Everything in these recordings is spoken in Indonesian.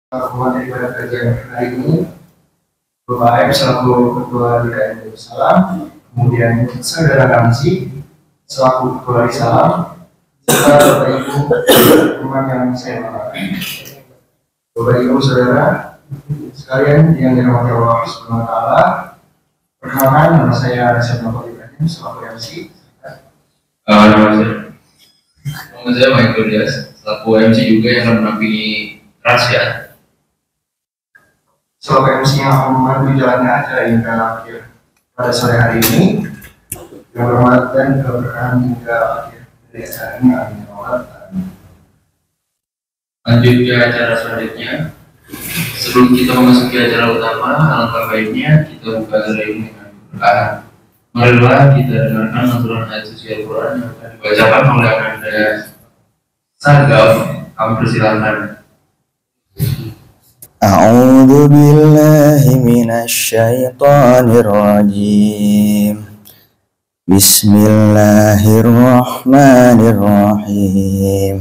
Materi pada kajian hari ini, Bapak Aib selaku Ketua DKM Salam, kemudian Saudara Kamsi selaku Ketua Salam, serta Bapak Ibu teman yang saya hormati. Bapak Ibu Saudara sekalian yang dirahmati Allah Subhanahu wa Ta'ala, perkenalkan nama saya Rasyad Muhammad Ibrahim selaku MC. Nama saya Michael Dias selaku MC juga yang akan menampingi Rasya. Selaku MC yang akan memandu jalannya acara hingga akhir pada sore hari ini, yang berhormat dan keberkahan hingga akhir dari acara ini. Amin. Lanjut ke acara selanjutnya. Sebelum kita memasuki acara utama, alangkah baiknya kita buka dari dengan berdoa. Marilah kita dengarkan lantunan ayat suci Al-Quran yang akan dibacakan oleh Anda Sargaf. Kami persilahkan. A'udzu billahi minasy syaithanir rajim. Bismillahirrahmanirrahim.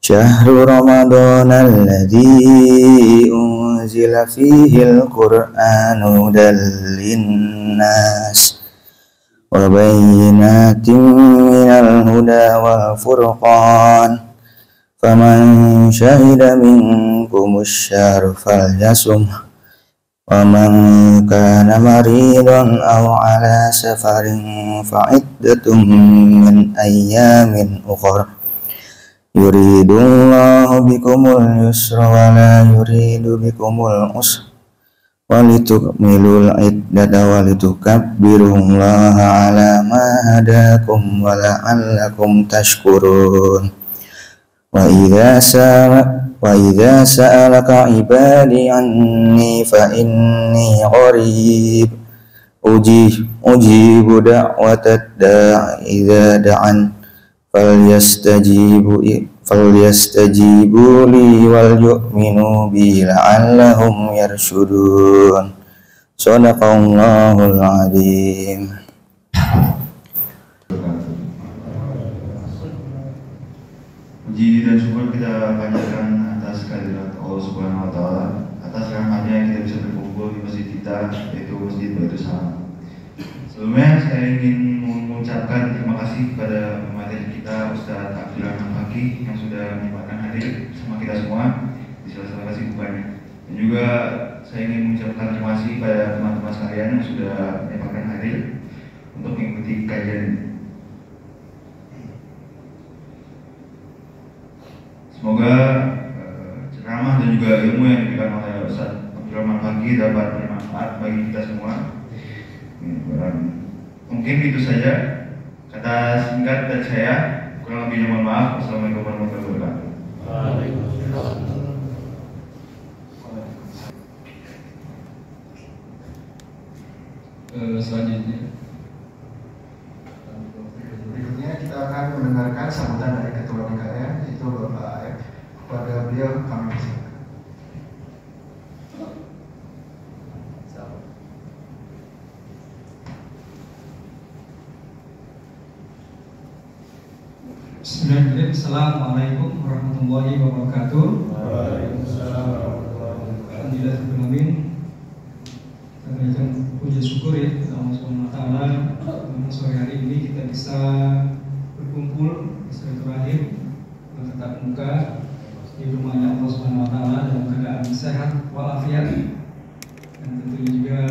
Syahrul Ramadhanal ladzi unzila fihil Qur'anu hudan linnas wa bayyinatin minal huda wal furqan. Faman syahida minkumus syahra falyasum wa man kana maridan aw ala safarin fa'iddatun min ayyamin ukhra. Yuridullahu bikumul yusra wa la yuridu bikumul usra wa litukmilul iddata wa litukabbirullaha ala ma hadakum wa la'allakum tashkurun. Wa idza sa'alaka ibadi anni fa inni qarib ujibu da'watad da'i idza da'an falyastajibu li wal yu'minu bi la'allahum yarshudun. Shadaqallahul adzim. Puji dan syukur kita panjatkan atas kehadirat Allah Subhanahu wa Ta'ala, atas rahmatnya kita bisa berkumpul di masjid kita, yaitu Masjid Baitul Salam. Sebelumnya saya ingin mengucapkan terima kasih kepada pemateri kita Ustadz Abdul Rahman Fakih yang sudah menyempatkan hadir bersama kita semua di sela-sela kesibukannya. Dan juga saya ingin mengucapkan terima kasih kepada teman-teman sekalian yang sudah menyempatkan hadir untuk mengikuti kajian ini. Semoga ceramah dan juga ilmu yang diberikan oleh Ustaz Abdul Rahman Fakih dapat bermanfaat bagi kita semua. Mungkin itu saja kata singkat dari saya. Kurang lebihnya mohon maaf. Assalamualaikum warahmatullahi wabarakatuh. Selanjutnya Kita akan mendengarkan sambutan dari Ketua DKM, yaitu Bapak Aib. Kepada beliau kami persilakan. Bismillahirrahmanirrahim. Assalamualaikum warahmatullahi wabarakatuh. Waalaikumsalam warahmatullahi wabarakatuh. Alhamdulillahirrahmanirrahim. Kita berikan puji syukur ya kepada Allah Subhanahu wa Ta'ala, karena sore hari ini kita bisa berkumpul silaturahim bertatap muka di rumahnya Allah Subhanahu wa Ta'ala dalam keadaan sehat walafiat, dan tentunya juga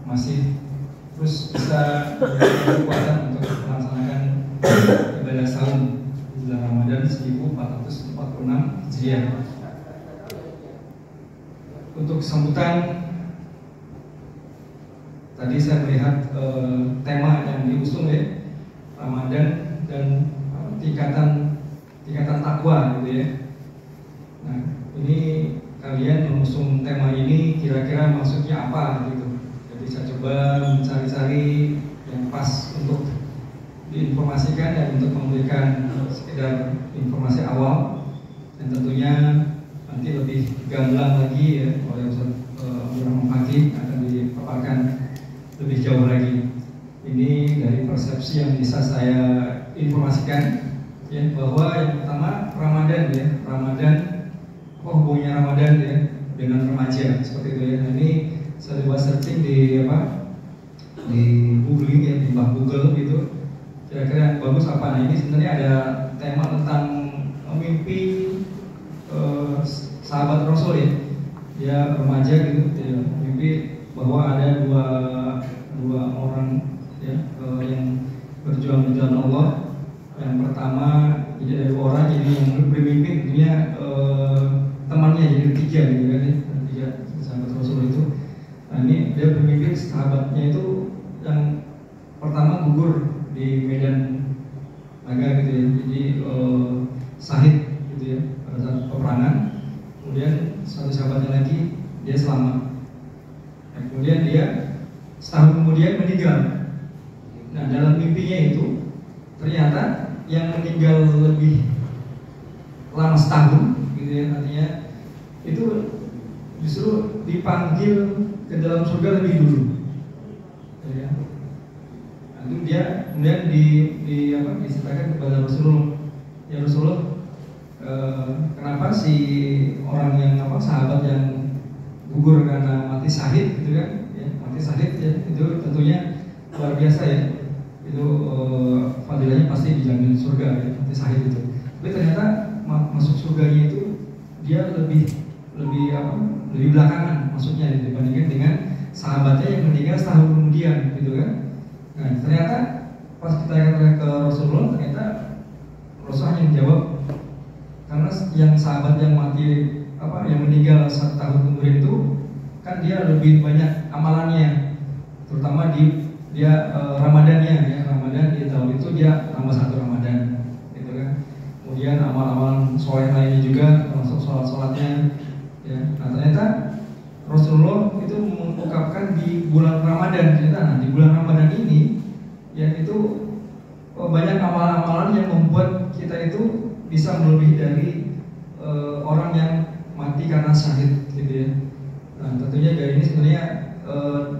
masih terus bisa memiliki kekuatan untuk melaksanakan ibadah saum bulan Ramadan 1446 Hijriah. Untuk sambutan tadi saya melihat tema yang diusung ya, Ramadan dan tingkatan takwa gitu ya. Nah, ini kalian mengusung tema ini kira-kira maksudnya apa gitu. Jadi saya coba mencari-cari yang pas untuk diinformasikan dan untuk memberikan sekedar informasi awal, dan tentunya nanti lebih gamblang lagi ya oleh Ustaz Abdul Rahman Fakih akan dipaparkan lebih jauh lagi. Ini dari persepsi yang bisa saya informasikan ya, bahwa yang pertama Ramadan ya, Ramadan hubungannya Ramadan ya dengan remaja seperti itu ya. Nah, ini saya coba searching di googling ya, di Google gitu, kira-kira yang bagus apa. Nah, ini sebenarnya ada tema tentang mimpi sahabat Rasul ya, dia remaja gitu ya, mimpi bahwa ada dua orang ya yang berjuang di jalan Allah. Yang pertama jadi ada dua orang, jadi yang bermimpi tentunya temannya jadi ketiga gitu kan ya, tiga sahabat Rasul itu. Nah, ini dia bermimpi sahabatnya itu yang pertama gugur di medan laga gitu ya, jadi syahid gitu ya pada saat peperangan. Kemudian satu sahabatnya lagi dia selamat. Nah, kemudian dia setahun kemudian meninggal. Nah, dalam mimpinya itu ternyata yang meninggal lebih lama setahun gitu ya, artinya itu justru dipanggil ke dalam surga lebih dulu ya. Nah, itu dia kemudian diceritakan kepada Rasulullah, ya Rasulullah, kenapa si orang yang sahabat yang gugur karena mati syahid gitu kan ya, mati syahid ya, itu tentunya luar biasa ya, itu fadilahnya pasti dijamin surga ya, mati syahid itu. Tapi ternyata masuk surganya itu dia lebih belakangan masuknya dibandingkan dengan sahabatnya yang meninggal setahun kemudian gitu kan. Nah, ternyata pas kita katakan ke Rasulullah, ternyata Rasulullah yang menjawab, karena yang sahabat yang mati yang meninggal setahun kemudian itu kan dia lebih banyak amalannya, terutama dia Ramadannya ya, Ramadan di tahun itu dia tambah 1 Ramadan gitu kan. Kemudian amal-amal soleh lainnya juga termasuk sholat-sholatnya ya. Nah, ternyata Rasulullah itu mengungkapkan di bulan Ramadan, ternyata nah, di bulan Ramadan ini ya itu banyak amalan-amalan yang membuat kita itu bisa melebihi dari orang yang mati karena syahid gitu ya. Nah, tentunya dari ini sebenarnya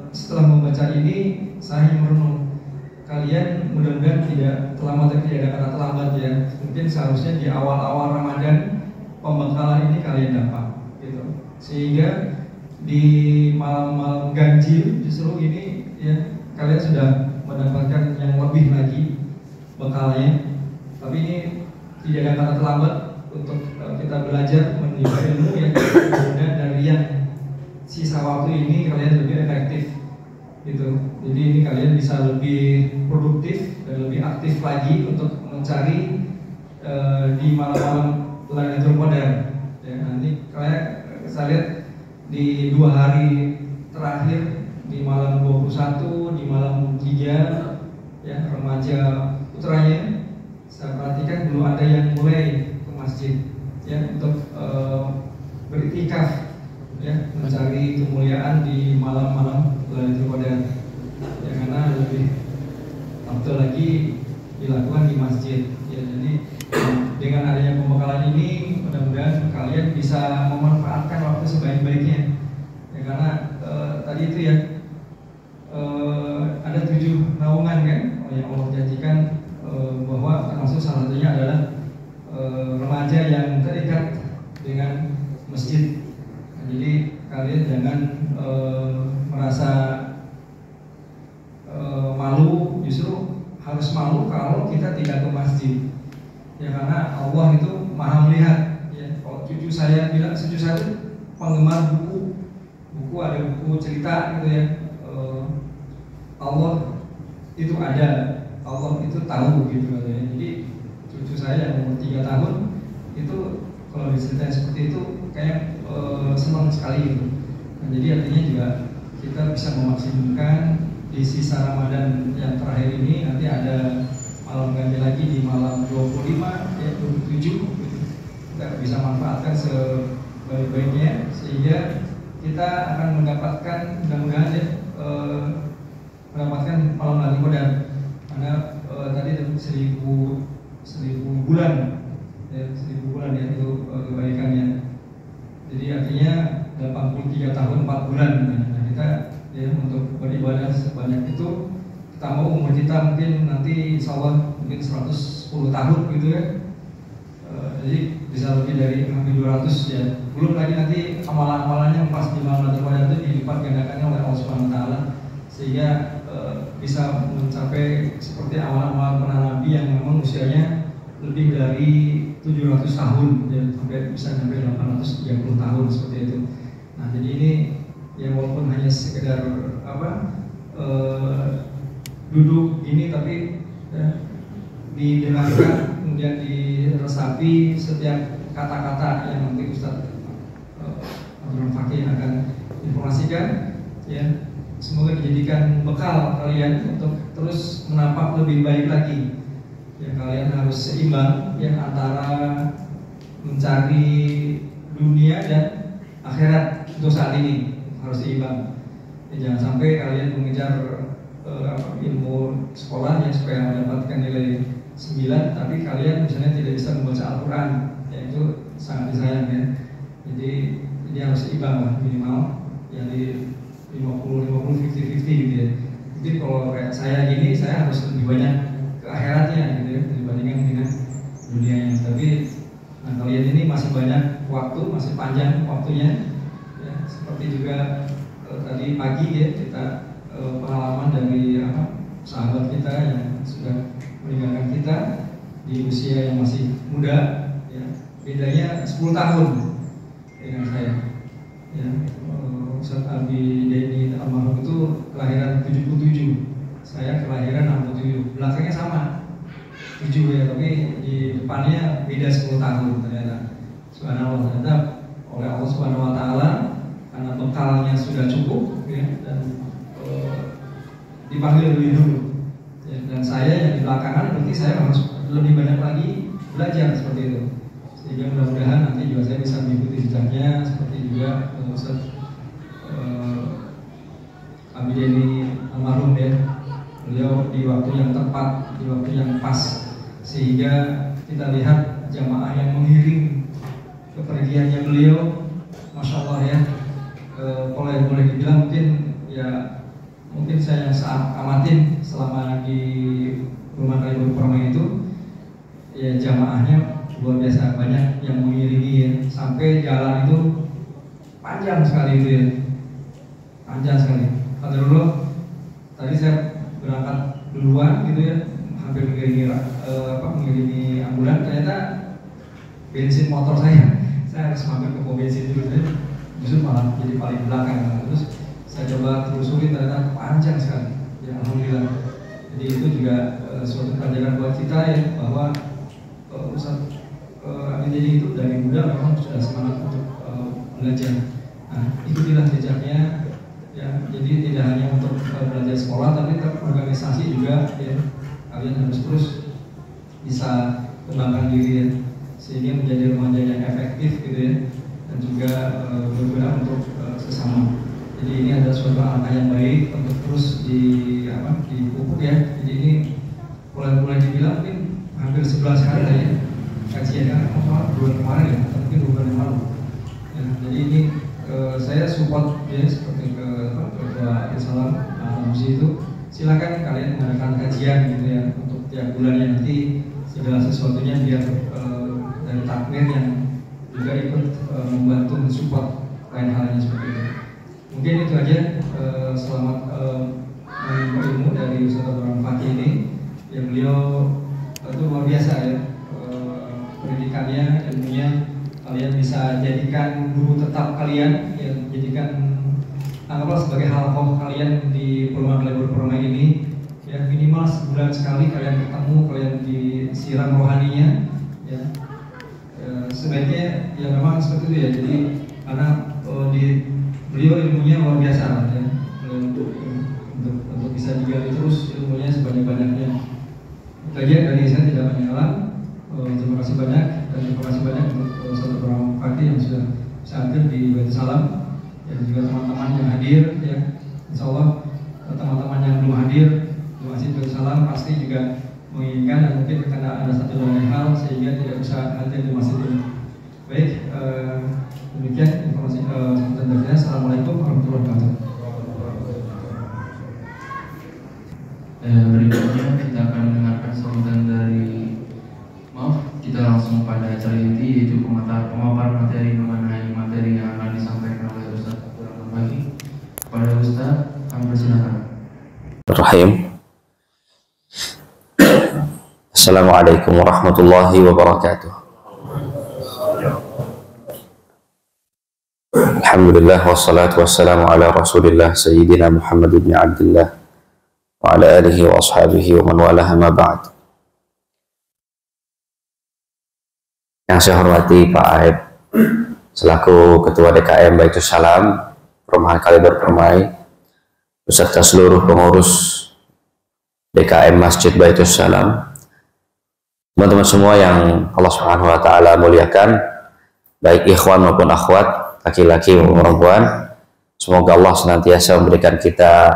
setelah membaca ini saya merenung, kalian mudah-mudahan tidak ada kata terlambat ya. Mungkin seharusnya di awal-awal Ramadan pembekalan ini kalian dapat gitu, sehingga di malam-malam ganjil justru ini ya kalian sudah mendapatkan yang lebih lagi bekalnya. Tapi ini tidak ada kata terlambat untuk kita belajar menimba ilmu ya, kemudian dari yang sisa waktu ini kalian lebih efektif gitu. Jadi ini kalian bisa lebih produktif dan lebih aktif lagi untuk mencari di malam-malam Lailatul Qadar ya. Nanti kalian saya lihat di 2 hari terakhir, di malam 21, di malam 3 ya, remaja putranya saya perhatikan belum ada yang mulai ke masjid ya untuk beriktikaf ya, mencari kemuliaan di malam-malam Lailatul Qadar ya, karena lebih waktu lagi dilakukan di masjid ya. Jadi dengan adanya pembekalan ini mudah-mudahan kalian bisa memanfaatkan waktu sebaik-baiknya ya, karena tadi itu ya ada 7 naungan kan yang Allah janjikan, bahwa termasuk salah satunya adalah remaja yang terikat dengan masjid. Nah, jadi kalian jangan merasa malu, justru harus malu kalau kita tidak ke masjid ya, karena Allah itu maha melihat ya. Kalau cucu saya bilang, cucu saya itu penggemar buku ada buku cerita gitu ya, Allah itu ada, Allah itu tahu gitu katanya. Jadi cucu saya yang umur 3 tahun itu kalau diceritain seperti itu kayak senang sekali gitu. Nah, jadi artinya juga kita bisa memaksimalkan di sisa Ramadan yang terakhir ini. Nanti ada malam ganti lagi di malam 25 ya, 27 gitu. Kita bisa manfaatkan sebaik-baiknya sehingga kita akan mendapatkan, mudah-mudahan ya, mendapatkan malam Lailatul Qadar. Karena tadi 1000 bulan ya, 1000 bulan ya itu kebaikannya. Jadi artinya 83 tahun 4 bulan. Nah, kita ya untuk beribadah sebanyak itu, kita mau umur kita mungkin nanti insya Allah mungkin 110 tahun gitu ya. jadi bisa lebih dari hampir 200 ya. Belum lagi nanti amalan-amalannya pas di malam Lailatul Qadar itu dilipat gandakannya oleh Allah Subhanahu wa taala, sehingga bisa mencapai seperti amalan-amalan para nabi yang memang usianya lebih dari 700 tahun ya, sampai bisa sampai 830 tahun seperti itu. Nah, jadi ini yang walaupun hanya sekedar duduk ini, tapi ya, didengarkan, kemudian diresapi setiap kata-kata yang nanti Ustadz Abdul Fakih akan informasikan ya. Semoga dijadikan bekal kalian untuk terus menapak lebih baik lagi ya. Kalian harus seimbang ya antara mencari dunia dan akhirat untuk saat ini, harus seimbang ya. Jangan sampai kalian mengejar ilmu sekolah ya supaya mendapatkan nilai 9, tapi kalian misalnya tidak bisa membaca Al-Quran ya, itu sangat disayang ya. Jadi ini harus seimbang lah, minimal ya, di 50-50, 50-50 gitu ya. Mungkin kalau kayak saya gini, saya harus lebih banyak ke akhiratnya gitu ya, dibandingkan dengan dunianya. Tapi nah, kalian ini masih banyak waktu, masih panjang waktunya ya. Seperti juga tadi pagi ya, kita pengalaman dari sahabat kita yang sudah meninggalkan kita di usia yang masih muda ya, bedanya 10 tahun dengan saya ya. Ustaz Abi Denny almarhum itu kelahiran 77, saya kelahiran 67, belakangnya sama 7 ya, tapi di depannya beda 10 tahun ternyata. Subhanallah, ternyata oleh Allah Subhanahu wa taala karena bekalnya sudah cukup ya, dan dipanggil lebih dulu ya, dan saya yang di belakangan berarti saya harus lebih banyak lagi belajar seperti itu, sehingga mudah-mudahan nanti juga saya bisa mengikuti jejaknya seperti juga Ustaz Abi Denny almarhum ya. Beliau di waktu yang tepat, di waktu yang pas, sehingga kita lihat jamaah yang mengiring kepergiannya beliau, masya Allah ya. Boleh dibilang mungkin saya yang saat amatin selama di rumah Kaliber Permai itu ya, jamaahnya luar biasa banyak yang mengiringi ya, sampai jalan itu panjang sekali itu ya, panjang sekali. Qadarullah, tadi saya berangkat duluan gitu ya, hampir mengiringi ambulan, ternyata bensin motor saya harus mampir ke pom bensin dulu ya. Justru malah jadi paling belakang. Terus saya coba telusuri, ternyata panjang sekali ya, alhamdulillah. Jadi itu juga suatu pelajaran buat kita ya, bahwa Ustaz Abi Denny itu dari muda memang sudah semangat untuk belajar. Nah, ikutilah jejaknya ya. Jadi tidak hanya untuk belajar sekolah, tapi organisasi juga ya. Kalian harus terus bisa kembangkan diri ya, sehingga menjadi remaja yang efektif gitu ya, dan juga berguna untuk sesama. Jadi ini adalah suatu langkah yang baik untuk terus dipupuk ya. Jadi ini mulai dibilang mungkin hampir 11 kali lah ya kajian bulan kemarin ya, atau mungkin bulan yang lalu ya. Jadi ini saya support ya, seperti ke Ketua Islam Ramzi itu, silakan kalian mengadakan kajian gitu ya, untuk tiap bulannya, nanti segala sesuatunya biar dari takmir yang juga ikut membantu mensupport lain halnya seperti itu. Mungkin itu aja. Selamat menimba ilmu dari Ustaz Abdul Fakih ini, yang beliau itu luar biasa ya, pendidikannya, ilmunya. Kalian bisa jadikan guru tetap kalian, ya, jadikan anggaplah sebagai halaqah kalian di perumahan Kaliber Permai ini ya. Minimal sebulan sekali kalian ketemu, kalian disiram rohaninya ya. Sebaiknya ya memang seperti itu ya. Jadi karena beliau ilmunya luar biasa ya, untuk bisa digali terus ilmunya sebanyak-banyaknya. Itu aja dari saya, tidak menyalah. Terima kasih banyak, dan terima kasih banyak untuk Ustaz Abdul Fakih yang sudah hadir di Baitul Salam, dan juga teman-teman yang hadir ya. Insya Allah teman-teman yang belum hadir di Masjid Baitul Salam pasti juga menginginkan, dan mungkin karena ada satu lain hal sehingga tidak bisa hadir di masjid ini. Baik, demikian informasi dan saya. Assalamualaikum warahmatullahi wabarakatuh. Berikutnya kita akan mendengarkan sambutan dari, kita langsung pada acara inti materi mengenai materi yang akan disampaikan oleh Ustaz Abdul Rahman Bagi. Kepada Ustaz, kami persilakan. Rahim. Assalamualaikum warahmatullahi wabarakatuh. Alhamdulillah wassalatu wassalamu ala Rasulillah Sayyidina Muhammad ibn Abdullah wa ala alihi wa ashabihi wa man walaha ma ba'd. Yang saya hormati Pak Aib selaku Ketua DKM Baitus Salam Perumahan Kaliber Permai beserta seluruh pengurus DKM Masjid Baitus Salam, teman-teman semua yang Allah Subhanahu wa taala muliakan, baik ikhwan maupun akhwat, laki-laki maupun perempuan. Semoga Allah senantiasa memberikan kita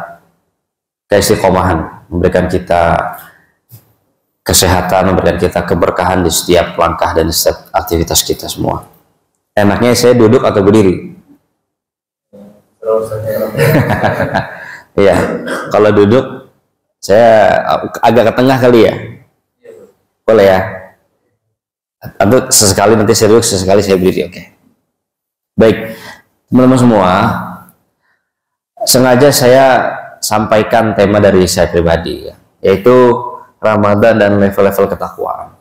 keistiqomahan, memberikan kita kesehatan, memberikan kita keberkahan di setiap langkah dan di setiap aktivitas kita semua. Enaknya saya duduk atau berdiri? Iya, kalau duduk saya agak ke tengah kali ya. Boleh ya? Atau sesekali nanti saya duduk, sesekali saya berdiri, oke. Baik, teman-teman semua, sengaja saya sampaikan tema dari saya pribadi, ya, yaitu Ramadan dan level-level ketakwaan.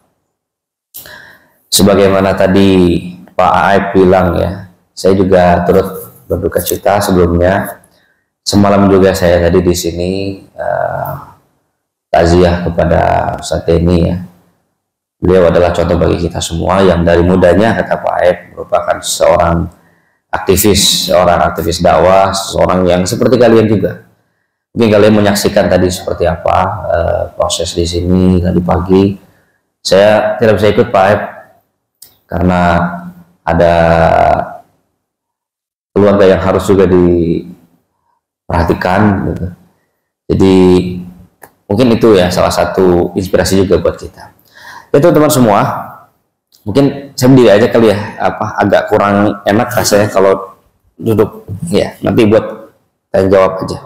Sebagaimana tadi Pak Aib bilang ya, saya juga turut berduka cita sebelumnya. Semalam juga saya tadi di sini takziah kepada Ustaz Denny ya. Beliau adalah contoh bagi kita semua yang dari mudanya, kata Pak Aib, merupakan seorang aktivis dakwah, seorang yang seperti kalian juga. Mungkin kalian menyaksikan tadi seperti apa proses di sini tadi pagi. Saya tidak bisa ikut Pak Aib karena ada keluarga yang harus juga diperhatikan gitu. Jadi mungkin itu ya salah satu inspirasi juga buat kita. Itu teman semua, mungkin saya berdiri aja kali ya, agak kurang enak rasanya kalau duduk ya, nanti buat tanya jawab aja.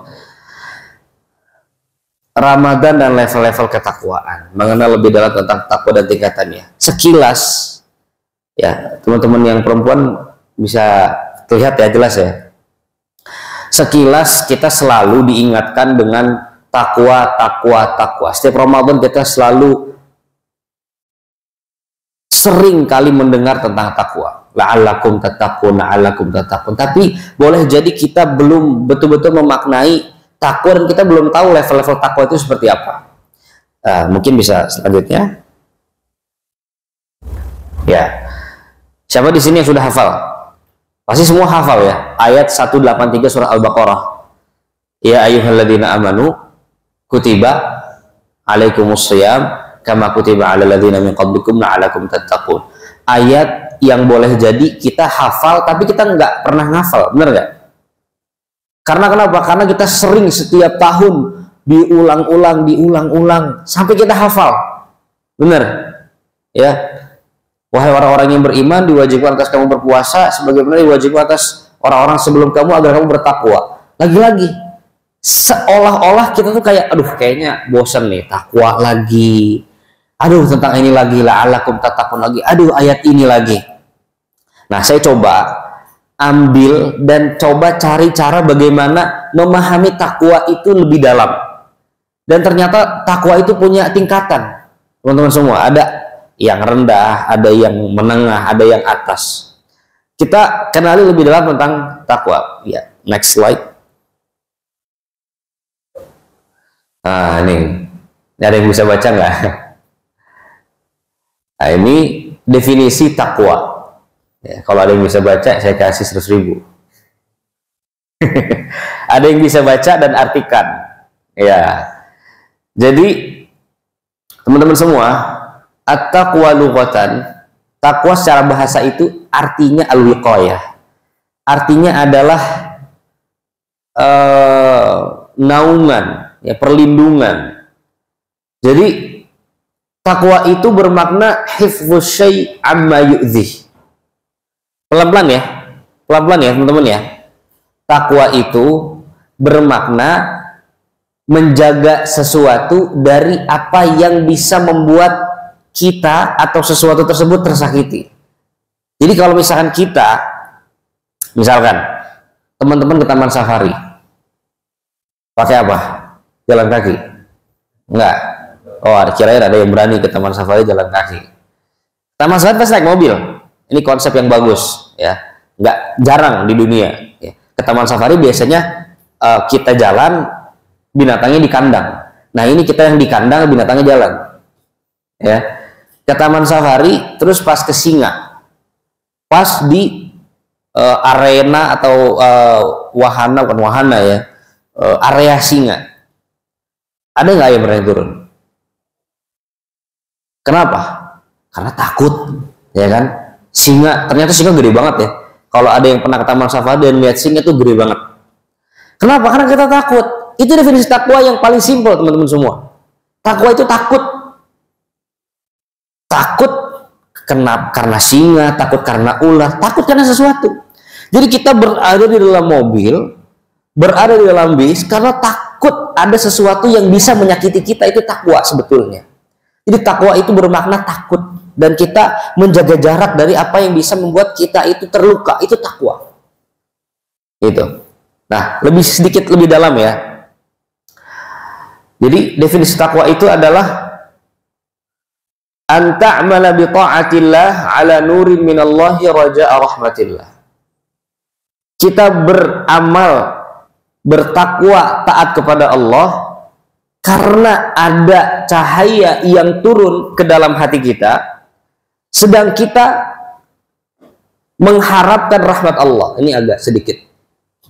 Ramadan dan level-level ketakwaan, mengenal lebih dalam tentang takwa dan tingkatannya. Sekilas ya, teman-teman yang perempuan bisa terlihat ya, jelas ya. Sekilas kita selalu diingatkan dengan takwa. Setiap Ramadan kita selalu sering kali mendengar tentang takwa. La'allakum tattaqun, la'allakum tattaqun. Tapi boleh jadi kita belum betul-betul memaknai takwa dan kita belum tahu level-level takwa itu seperti apa. Mungkin bisa selanjutnya. Ya. Siapa di sini yang sudah hafal? Pasti semua hafal ya. Ayat 183 surah Al-Baqarah. Ya ayyuhalladzina amanu kutiba alaikumusshiyam kama kutiba alal ladzina min qablikum la'allakum tattaqun. Ayat yang boleh jadi kita hafal tapi kita nggak pernah ngafal, bener nggak? Karena kenapa? Karena kita sering setiap tahun diulang-ulang sampai kita hafal. Bener? Ya. Wahai orang-orang yang beriman, diwajibkan atas kamu berpuasa sebagaimana diwajibkan atas orang-orang sebelum kamu agar kamu bertakwa. Lagi-lagi seolah-olah kita tuh kayak aduh kayaknya bosan nih, takwa lagi. Aduh tentang ini lagi, la'allakum tattaqun lagi. Aduh ayat ini lagi. Nah, saya coba ambil dan coba cari cara bagaimana memahami takwa itu lebih dalam. Dan ternyata takwa itu punya tingkatan. Teman-teman semua, ada yang rendah, ada yang menengah, ada yang atas. Kita kenali lebih dalam tentang takwa. Ya, next slide. Nah, ini ada yang bisa baca nggak? Nah, ini definisi takwa. Ya, kalau ada yang bisa baca, saya kasih 100.000. Ada yang bisa baca dan artikan. Ya. Jadi, teman-teman semua, at-taqwa lughatan, takwa secara bahasa itu artinya al-wiqayah. Artinya adalah naungan, ya, perlindungan. Jadi, takwa itu bermakna hifdzus syai' amma yu'dzi. Pelan-pelan ya teman-teman ya. Takwa itu bermakna menjaga sesuatu dari apa yang bisa membuat kita atau sesuatu tersebut tersakiti. Jadi kalau misalkan kita, misalkan teman-teman ke taman safari, pakai apa? Jalan kaki? Enggak. Oh, kirain ada yang berani ke taman safari jalan kaki. Taman safari pasti naik mobil. Ini konsep yang bagus, ya. Enggak jarang di dunia. Ya. Ke taman safari biasanya kita jalan, binatangnya di kandang. Nah, ini kita yang di kandang, binatangnya jalan. Ya. Ke taman safari, terus pas ke singa, pas di arena atau wahana, bukan wahana ya, area singa. Ada nggak yang berani turun? Kenapa? Karena takut, ya kan? Singa, ternyata singa gede banget ya. Kalau ada yang pernah ke taman safari dan lihat singa tuh gede banget. Kenapa? Karena kita takut. Itu definisi takwa yang paling simpel, teman-teman semua. Takwa itu takut. Takut karena singa, takut karena ular, takut karena sesuatu. Jadi kita berada di dalam mobil, berada di dalam bis karena takut ada sesuatu yang bisa menyakiti kita. Itu takwa sebetulnya. Jadi takwa itu bermakna takut, dan kita menjaga jarak dari apa yang bisa membuat kita itu terluka. Itu takwa. Gitu. Nah, sedikit lebih dalam ya. Jadi definisi takwa itu adalah an ta'mala bi ta'atillah ala nurin minallahi raja'a rahmatillah. Kita beramal, bertakwa, taat kepada Allah karena ada cahaya yang turun ke dalam hati kita, sedang kita mengharapkan rahmat Allah. Ini agak sedikit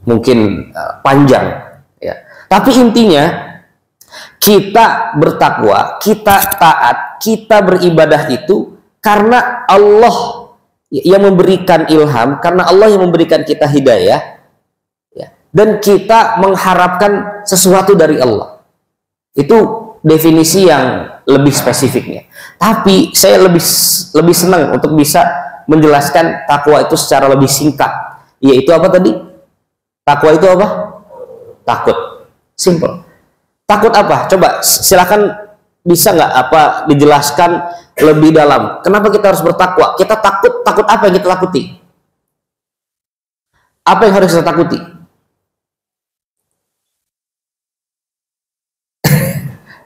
mungkin panjang ya. Tapi intinya kita bertakwa, kita taat, kita beribadah itu karena Allah yang memberikan ilham, karena Allah yang memberikan kita hidayah ya. Dan kita mengharapkan sesuatu dari Allah. Itu definisi yang lebih spesifiknya. Tapi saya lebih senang untuk bisa menjelaskan takwa itu secara lebih singkat. Yaitu apa tadi? Takwa itu apa? Takut. Simple. Takut apa? Coba silakan, bisa nggak dijelaskan lebih dalam. Kenapa kita harus bertakwa? Kita takut apa yang kita takuti? Apa yang harus kita takuti?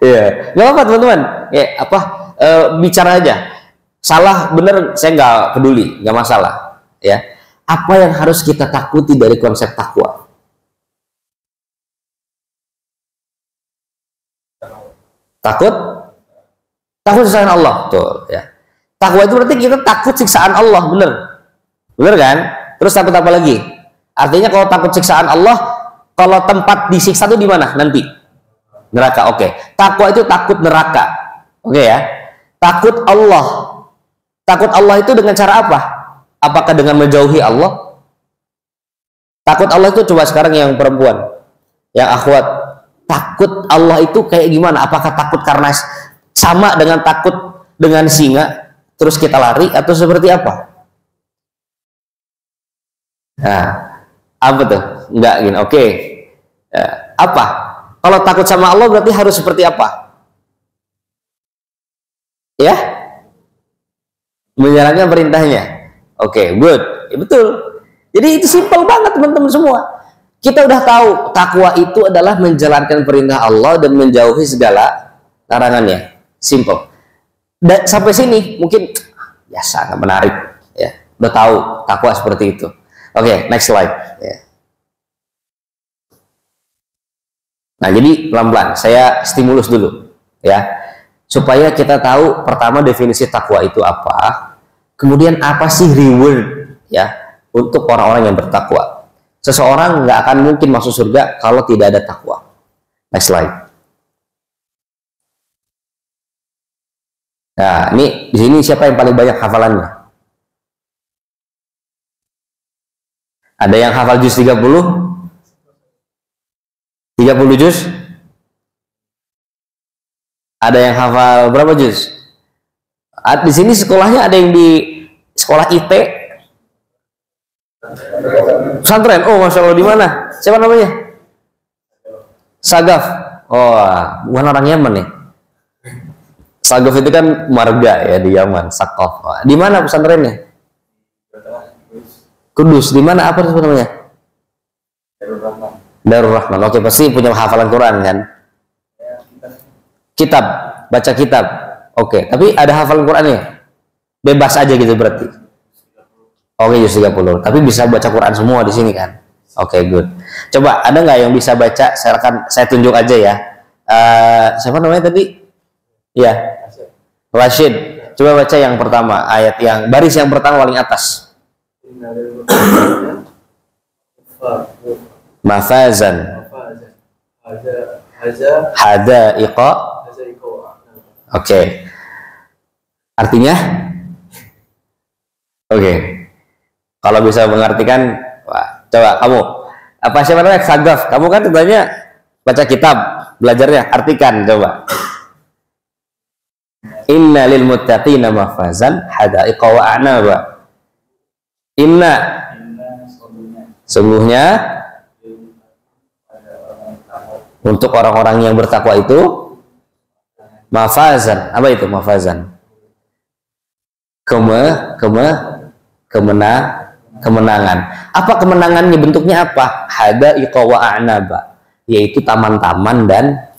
Ya, nggak apa teman-teman. Ya, bicara aja. Salah, bener, saya nggak peduli, nggak masalah. Ya, apa yang harus kita takuti dari konsep takwa? Takut siksaan Allah, tuh ya. Takwa itu berarti kita takut siksaan Allah, bener kan? Terus takut apa lagi? Artinya kalau takut siksaan Allah, kalau tempat disiksa itu di mana nanti? Neraka. Oke. Takwa itu takut neraka. Oke ya. Takut Allah. Takut Allah itu dengan cara apa? Apakah dengan menjauhi Allah? Takut Allah itu, coba sekarang yang perempuan, yang akhwat, takut Allah itu kayak gimana? Apakah takut karena sama dengan takut dengan singa terus kita lari, atau seperti apa? Nah, apa tuh? Enggak gini. Oke. Apa? Kalau takut sama Allah berarti harus seperti apa? Ya? Menjalankan perintahnya. Oke, good. Ya, betul. Jadi itu simpel banget teman-teman semua. Kita udah tahu takwa itu adalah menjalankan perintah Allah dan menjauhi segala larangannya. Simple. Dan sampai sini mungkin ya sangat menarik ya. Udah tahu takwa seperti itu. Oke, next slide ya. Nah, jadi pelan-pelan saya stimulus dulu ya, supaya kita tahu pertama definisi takwa itu apa, kemudian apa sih reward ya untuk orang-orang yang bertakwa. Seseorang nggak akan mungkin masuk surga kalau tidak ada takwa. Next slide. Nah, ini di sini siapa yang paling banyak hafalannya? Ada yang hafal juz 30? 30 juz? Ada yang hafal berapa juz? Di sini sekolahnya ada yang di sekolah IT, pesantren. Oh, masya Allah, di mana? Siapa namanya? Sagaf. Oh, bukan orang Yaman nih. Sagaf itu kan marga ya di Yaman. Sakaf. Di mana pesantrennya? Kudus. Di mana apa namanya? Darul Rahman. Oke, pasti punya hafalan Quran kan? Kitab, baca kitab. Oke, tapi ada hafalan Qurannya? Bebas aja gitu berarti. Oke, juz 30. Tapi bisa baca Quran semua di sini kan? Oke, good. Coba ada nggak yang bisa baca? Saya tunjuk aja ya. Siapa namanya tadi? Ya, Rashid. Coba baca yang pertama, ayat yang baris yang pertama paling atas. Mafazan. Hadaiqa. Oke. Artinya? Oke. Kalau bisa mengartikan, wah, coba kamu. Apa siapa namanya? Sagaf. Kamu kan katanya baca kitab, belajarnya, artikan coba. Inna lil muttaqina mafazan hadaiqa wa a'naba. Inna sungguhnya untuk orang-orang yang bertakwa itu mafazan. Apa itu mafazan? Kemenangan. Apa kemenangannya? Bentuknya apa? Hadaiqa wa a'naba, yaitu taman-taman dan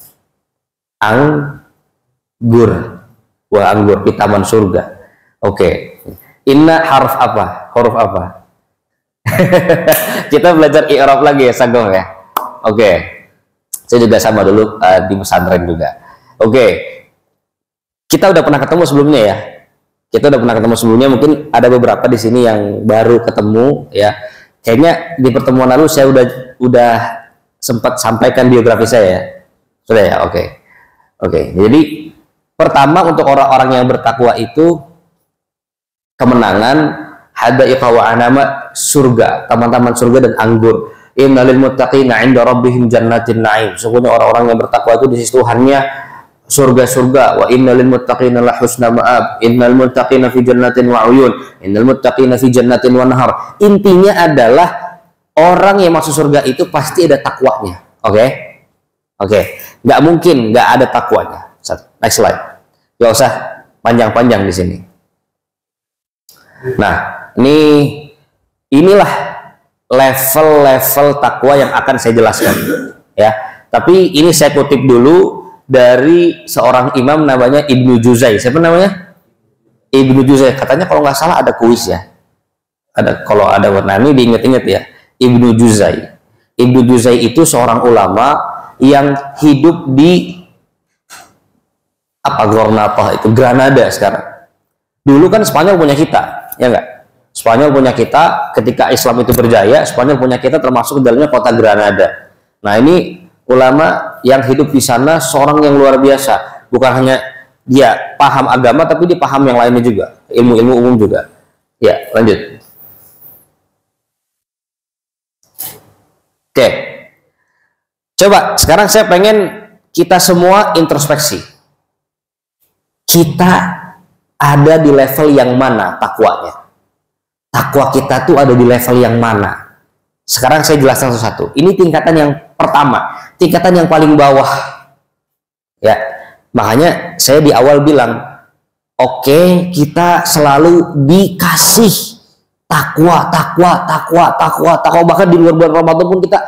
anggur. Buah anggur di taman surga. Oke. Inna harf apa? Huruf apa? Kita belajar i'rab lagi ya, Sagong ya. Oke. Saya juga sama dulu di pesantren juga. Oke. Kita udah pernah ketemu sebelumnya ya. Kita udah pernah ketemu sebelumnya, mungkin ada beberapa di sini yang baru ketemu ya. Kayaknya di pertemuan lalu saya udah sempat sampaikan biografi saya ya. Sudah ya, oke. Oke. Jadi pertama untuk orang-orang yang bertakwa itu kemenangan, hadaiqa wa anama, surga, taman-taman surga dan anggur. Innalil muttaqina 'inda rabbihim jannatin na'im. Sesungguhnya orang-orang yang bertakwa itu di sisi Tuhannya surga-surga. Wa innalil muttaqina la husna ma'ab. Innal muttaqina fi jannatin wa 'uyun. Innal muttaqina fi jannatin wa nahar. Intinya adalah orang yang masuk surga itu pasti ada takwanya. Oke? Oke. Nggak mungkin nggak ada takwanya. Next slide. Gak usah panjang-panjang di sini. Nah, inilah level-level takwa yang akan saya jelaskan, ya. Tapi ini saya kutip dulu dari seorang imam namanya Ibnu Juzai. Siapa namanya? Ibnu Juzai. Katanya kalau nggak salah ada kuis ya. Ada, kalau ada warna ini diinget-inget ya. Ibnu Juzai. Ibnu Juzai itu seorang ulama yang hidup di Granada itu, Granada sekarang. Dulu kan Spanyol punya kita, ya enggak? Spanyol punya kita, ketika Islam itu berjaya, Spanyol punya kita termasuk dalamnya kota Granada. Nah, ini ulama yang hidup di sana, seorang yang luar biasa. Bukan hanya dia paham agama, tapi dia paham yang lainnya juga, ilmu-ilmu umum juga. Ya, lanjut. Oke. Coba, sekarang saya pengen kita semua introspeksi. Kita ada di level yang mana takwanya? Takwa kita tuh ada di level yang mana? Sekarang saya jelaskan satu-satu. Ini tingkatan yang pertama, tingkatan yang paling bawah. Ya, makanya saya di awal bilang, oke, kita selalu dikasih takwa. Bahkan di luar bulan Ramadan pun kita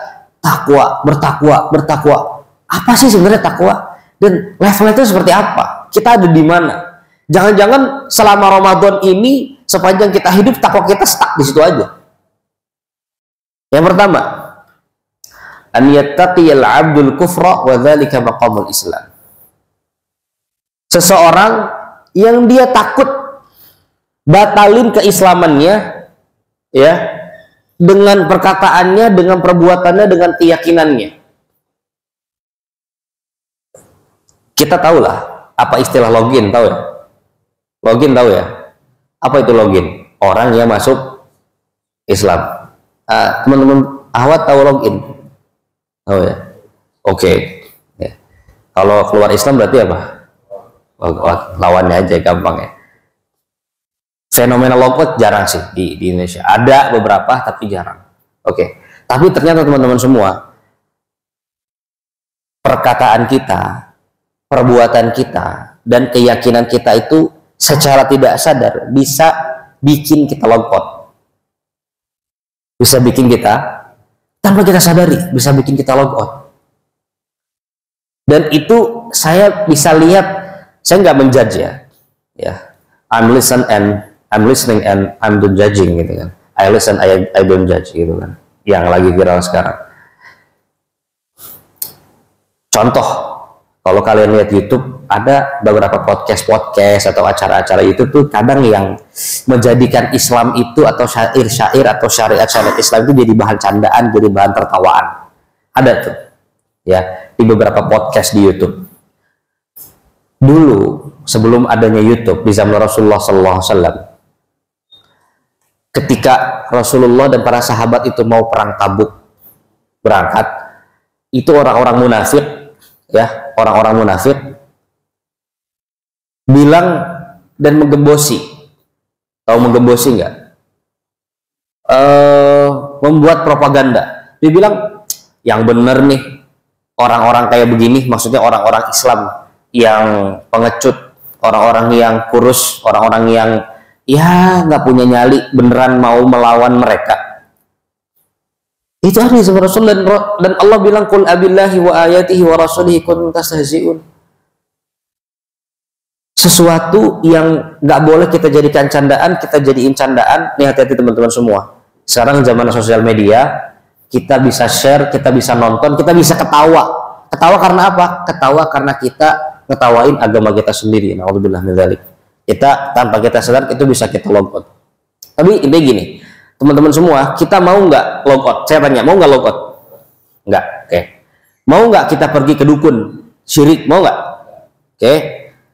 bertakwa. Apa sih sebenarnya takwa? Dan levelnya itu seperti apa? Kita ada di mana? Jangan-jangan selama Ramadan ini sepanjang kita hidup takwa kita stuck di situ aja. Yang pertama, an yattaqiyal 'abdul kufra wa dzalika maqamul Islam. Seseorang yang dia takut batalin keislamannya ya, dengan perkataannya, dengan perbuatannya, dengan keyakinannya. Kita tahulah apa istilah login, tahu ya? Login tahu ya? Apa itu login? Orang yang masuk Islam. Teman-teman Ahwat tahu login? Tahu ya? Oke. Ya. Kalau keluar Islam berarti apa? Lawannya aja, gampang ya. Fenomena logout jarang sih di Indonesia. Ada beberapa tapi jarang. Oke. Tapi ternyata teman-teman semua, perkataan kita, perbuatan kita, dan keyakinan kita itu secara tidak sadar bisa bikin kita logout. bisa bikin kita tanpa kita sadari bisa bikin kita log out. Dan itu saya bisa lihat, saya nggak menjudge ya. I'm listening and I'm don't judging gitu kan. I listen, I don't judge gitu kan. Yang lagi viral sekarang. Contoh, kalau kalian lihat YouTube, ada beberapa podcast atau acara-acara itu tuh kadang yang menjadikan Islam itu atau syair atau syariat Islam itu jadi bahan candaan, jadi bahan tertawaan. Ada tuh, ya, di beberapa podcast di YouTube. Dulu sebelum adanya YouTube di zaman Rasulullah SAW, ketika Rasulullah dan para sahabat itu mau perang Tabuk berangkat, itu orang-orang munafik, ya, orang-orang munafik bilang dan menggembosi. Tahu menggembosi nggak? Membuat propaganda. Dia bilang yang benar nih orang-orang kayak begini, maksudnya orang-orang Islam yang pengecut, orang-orang yang kurus, orang-orang yang ya nggak punya nyali, beneran mau melawan mereka. Itu ada sama Rasul, dan Allah bilang qul abillahi wa ayatihi wa rasulihi kuntum tastahzi'un. Sesuatu yang nggak boleh kita jadikan candaan, kita jadiin candaan. Nih, hati-hati teman-teman semua. Sekarang zaman sosial media, kita bisa share, kita bisa nonton, kita bisa ketawa. Ketawa karena apa? Ketawa karena kita ngetawain agama kita sendiri. Na'udzubillah min dzalik. Kita tanpa kita sadar itu bisa kita log out. Tapi intinya gini, teman-teman semua, kita mau nggak log out? Saya tanya, mau nggak log out? Nggak, oke. Mau nggak kita pergi ke dukun syirik? Mau nggak? Oke.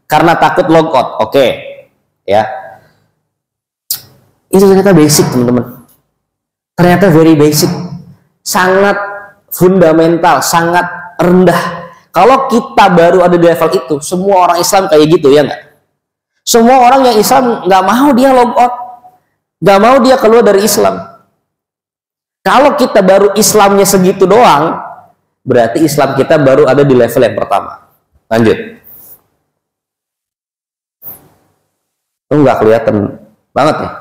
Karena takut log out, oke. Ya. Itu ternyata basic, teman-teman. Ternyata very basic, sangat fundamental, sangat rendah. Kalau kita baru ada di level itu, semua orang Islam kayak gitu, ya nggak? Semua orang yang Islam nggak mau dia log out, nggak mau dia keluar dari Islam. Kalau kita baru Islamnya segitu doang, berarti Islam kita baru ada di level yang pertama. Lanjut. Nggak kelihatan banget ya.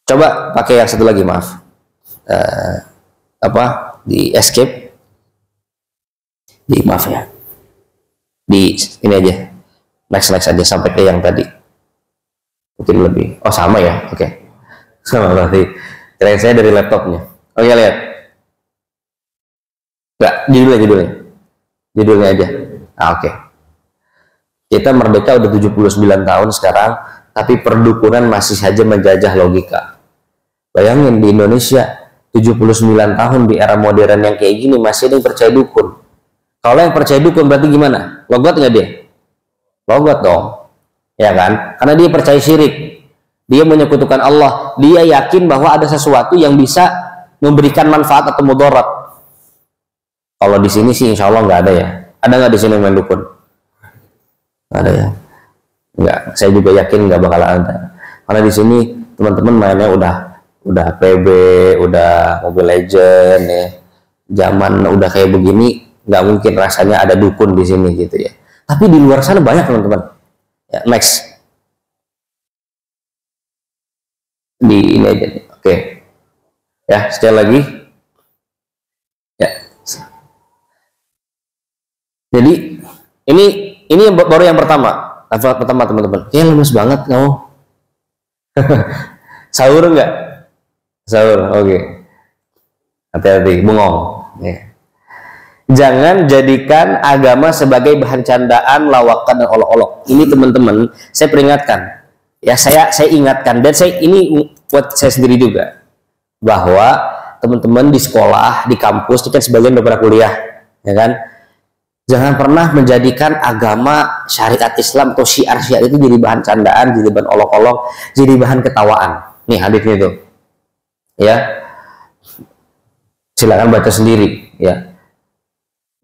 Coba pakai yang satu lagi, maaf. Di escape, maaf ya, di ini aja, next aja sampai ke yang tadi, mungkin lebih, sama ya, oke. Sama berarti kirain saya dari laptopnya. Oke, lihat, nggak, judulnya aja. Oke. Kita merdeka udah 79 tahun sekarang, tapi perdukunan masih saja menjajah logika. Bayangin di Indonesia 79 tahun di era modern yang kayak gini masih ada yang percaya dukun. Kalau yang percaya dukun berarti gimana? Logot nggak dia? Logot dong, ya kan? Karena dia percaya syirik, dia menyekutukan Allah, dia yakin bahwa ada sesuatu yang bisa memberikan manfaat atau mudarat. Kalau di sini sih insya Allah nggak ada ya. Ada nggak di sini main dukun? Nggak ada ya? Nggak. Saya juga yakin nggak bakal ada. Karena di sini teman-teman mainnya udah PB, udah Mobile Legend ya. Zaman udah kayak begini, nggak mungkin rasanya ada dukun di sini gitu ya. Tapi di luar sana banyak teman-teman. Ya, next. Di ini aja nih. Oke. Ya, sekali lagi. Ya. Jadi ini baru yang pertama. Level pertama teman-teman. Kayaknya lemes banget kamu. Sahur enggak? Sahur, oke. Hati-hati, bengong. Ya. Jangan jadikan agama sebagai bahan candaan, lawakan, dan olok-olok. Ini teman-teman, saya peringatkan. Ya, saya ingatkan, dan ini buat saya sendiri juga, bahwa teman-teman di sekolah, di kampus, itu kan sebagian beberapa kuliah, ya kan? Jangan pernah menjadikan agama syariat Islam atau syiar itu jadi bahan candaan, jadi bahan olok-olok, jadi bahan ketawaan. Nih hadisnya itu. Ya, silakan baca sendiri ya.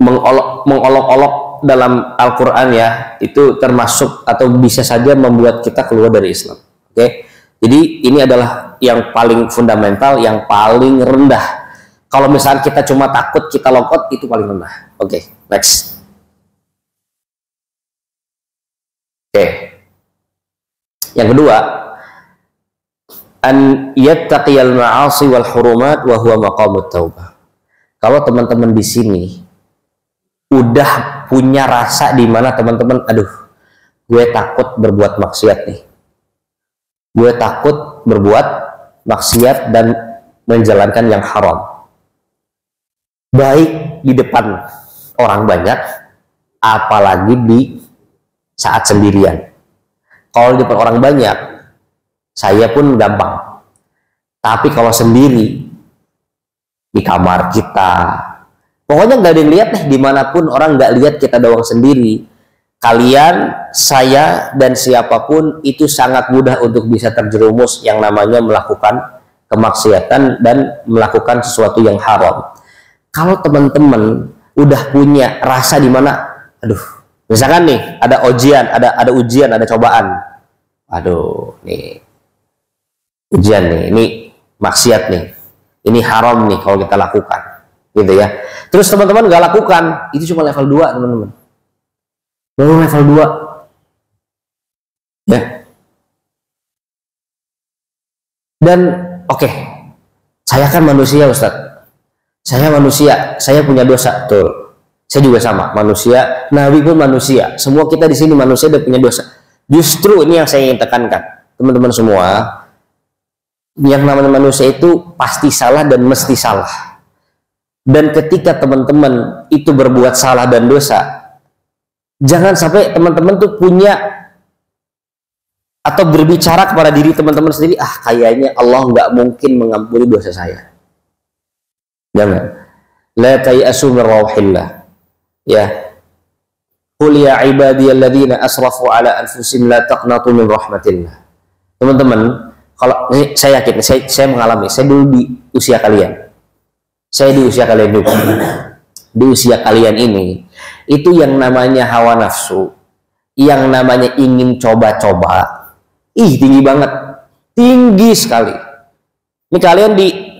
Mengolok-olok dalam Al-Quran ya, itu termasuk atau bisa saja membuat kita keluar dari Islam. Oke, jadi ini adalah yang paling fundamental, yang paling rendah. Kalau misalnya kita cuma takut kita logout, itu paling rendah. Oke, next. Oke, yang kedua, an yattaqiyal ma'asi wal hurumat wa huwa maqamut taubah. Kalau teman-teman di sini udah punya rasa di mana teman-teman, aduh, gue takut berbuat maksiat nih. Gue takut berbuat maksiat dan menjalankan yang haram. Baik di depan orang banyak, apalagi di saat sendirian. Kalau di depan orang banyak, saya pun gampang. Tapi kalau sendiri, di kamar kita, pokoknya nggak ada yang lihat deh, dimanapun orang nggak lihat, kita doang sendiri. Kalian, saya, dan siapapun itu sangat mudah untuk bisa terjerumus yang namanya melakukan kemaksiatan dan melakukan sesuatu yang haram. Kalau teman-teman udah punya rasa di mana, aduh, misalkan nih ada ujian, ada ujian, ada cobaan, aduh, nih ujian nih, ini maksiat nih, ini haram nih kalau kita lakukan, gitu ya. Terus teman-teman nggak lakukan, itu cuma level 2 teman-teman, baru level 2 ya. Dan oke, saya kan manusia Ustadz, saya manusia, saya punya dosa, betul. Saya juga sama, manusia. Nabi pun manusia. Semua kita di sini manusia dan punya dosa. Justru ini yang saya ingin tekankan, teman-teman semua. Yang namanya manusia itu pasti salah dan mesti salah. Dan ketika teman-teman itu berbuat salah dan dosa, jangan sampai teman-teman tuh punya atau berbicara kepada diri teman-teman sendiri, ah kayaknya Allah nggak mungkin mengampuni dosa saya. Jangan. La tayasu min rauhillah. Ya. Qul ya ibadiyalladzina asrafu ala anfusihim la taqnatu min rahmatillah. Teman-teman, kalau saya yakin, saya mengalami, saya dulu di usia kalian. Saya di usia kalian juga. Di usia kalian ini, itu yang namanya hawa nafsu, yang namanya ingin coba-coba, tinggi banget. Tinggi sekali. Ini kalian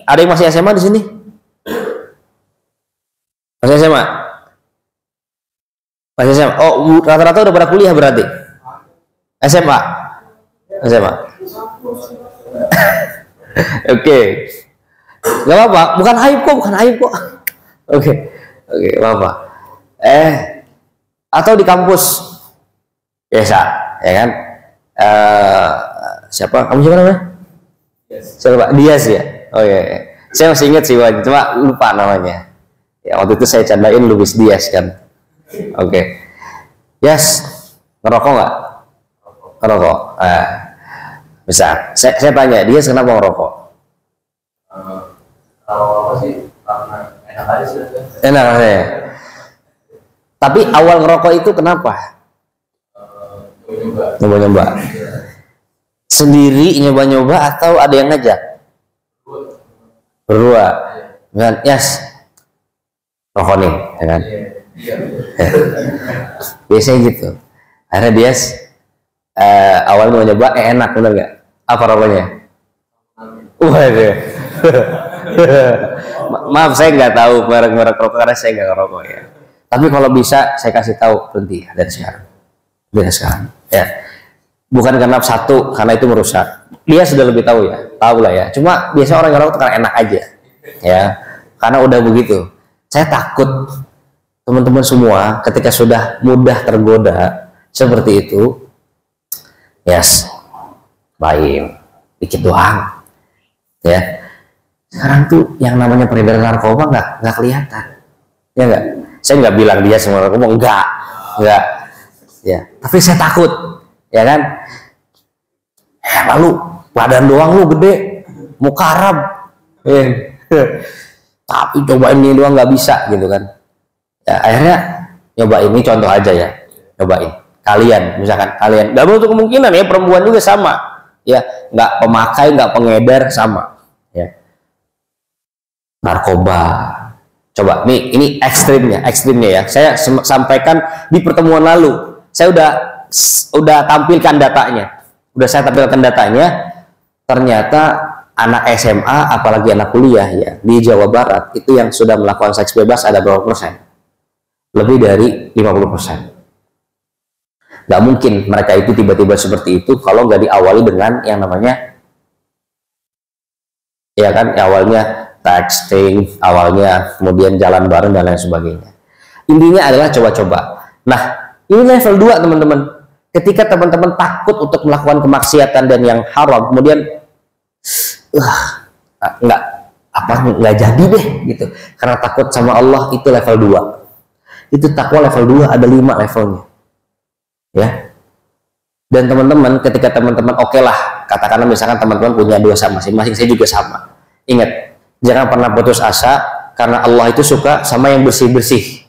ada yang masih SMA di sini? Masih SMA? Masih SMA? Oh, rata-rata udah pada kuliah berarti? SMA? SMA? Oke. Gak apa-apa, bukan aib kok. Oke, gak apa-apa. Atau di kampus biasa, ya kan? Siapa? Kamu siapa namanya? Siapa? Dias ya? Oh iya. Saya masih ingat sih, cuma lupa namanya. Ya, waktu itu saya candain Luis Diaz kan. Oke. Yes, ngerokok nggak? Ngerokok. Bisa. Saya tanya, Diaz kenapa ngerokok? Kalau apa sih? Karena enak aja sih. Enak aja. Tapi awal ngerokok itu kenapa? Nyoba-nyoba. Sendiri nyoba-nyoba atau ada yang ngajak? Berdua. Kan? Yes. Rokok nih, ya kan? Biasanya gitu. Akhirnya dia awalnya mau nyoba, enak, bener nggak? Apa rokoknya? Waduh. Maaf, saya nggak tahu merek-merek rokok karena saya nggak ngerokok ya. Tapi kalau bisa, saya kasih tahu berhenti dari sekarang. Dari sekarang, ya. Bukan karena satu, karena itu merusak. Dia sudah lebih tahu ya, tahu lah ya. Cuma biasa orang ngerokok karena enak aja, ya. Karena udah begitu. Saya takut teman-teman semua ketika sudah mudah tergoda seperti itu, yes, baik, dikit doang, ya. Sekarang tuh yang namanya peredaran narkoba nggak kelihatan, ya nggak? Saya nggak bilang dia semua narkoba, enggak, ya. Tapi saya takut, ya kan? Lalu badan doang lu gede, muka Arab, tapi cobain ini doang nggak bisa gitu kan. Ya, akhirnya nyobain, ini contoh aja ya, nyobain kalian, misalkan kalian nggak menutup kemungkinan ya, perempuan juga sama ya, nggak pemakai, nggak pengedar, sama ya. Narkoba, coba nih, ini ekstrimnya ya, saya sampaikan di pertemuan lalu, saya udah tampilkan datanya, ternyata anak SMA apalagi anak kuliah ya di Jawa Barat itu yang sudah melakukan seks bebas ada berapa persen? Lebih dari 50%. Nggak mungkin mereka itu tiba-tiba seperti itu kalau nggak diawali dengan yang namanya Ya kan, awalnya texting, awalnya kemudian jalan bareng dan lain sebagainya. Intinya adalah coba-coba. Nah, ini level 2 teman-teman. Ketika teman-teman takut untuk melakukan kemaksiatan dan yang haram, kemudian nggak jadi deh gitu. Karena takut sama Allah, itu level 2. Itu takwa level 2, ada 5 levelnya. Ya. Dan teman-teman, ketika teman-teman oke lah, katakanlah misalkan teman-teman punya dosa masing-masing, saya juga sama. Ingat, jangan pernah putus asa, karena Allah itu suka sama yang bersih-bersih.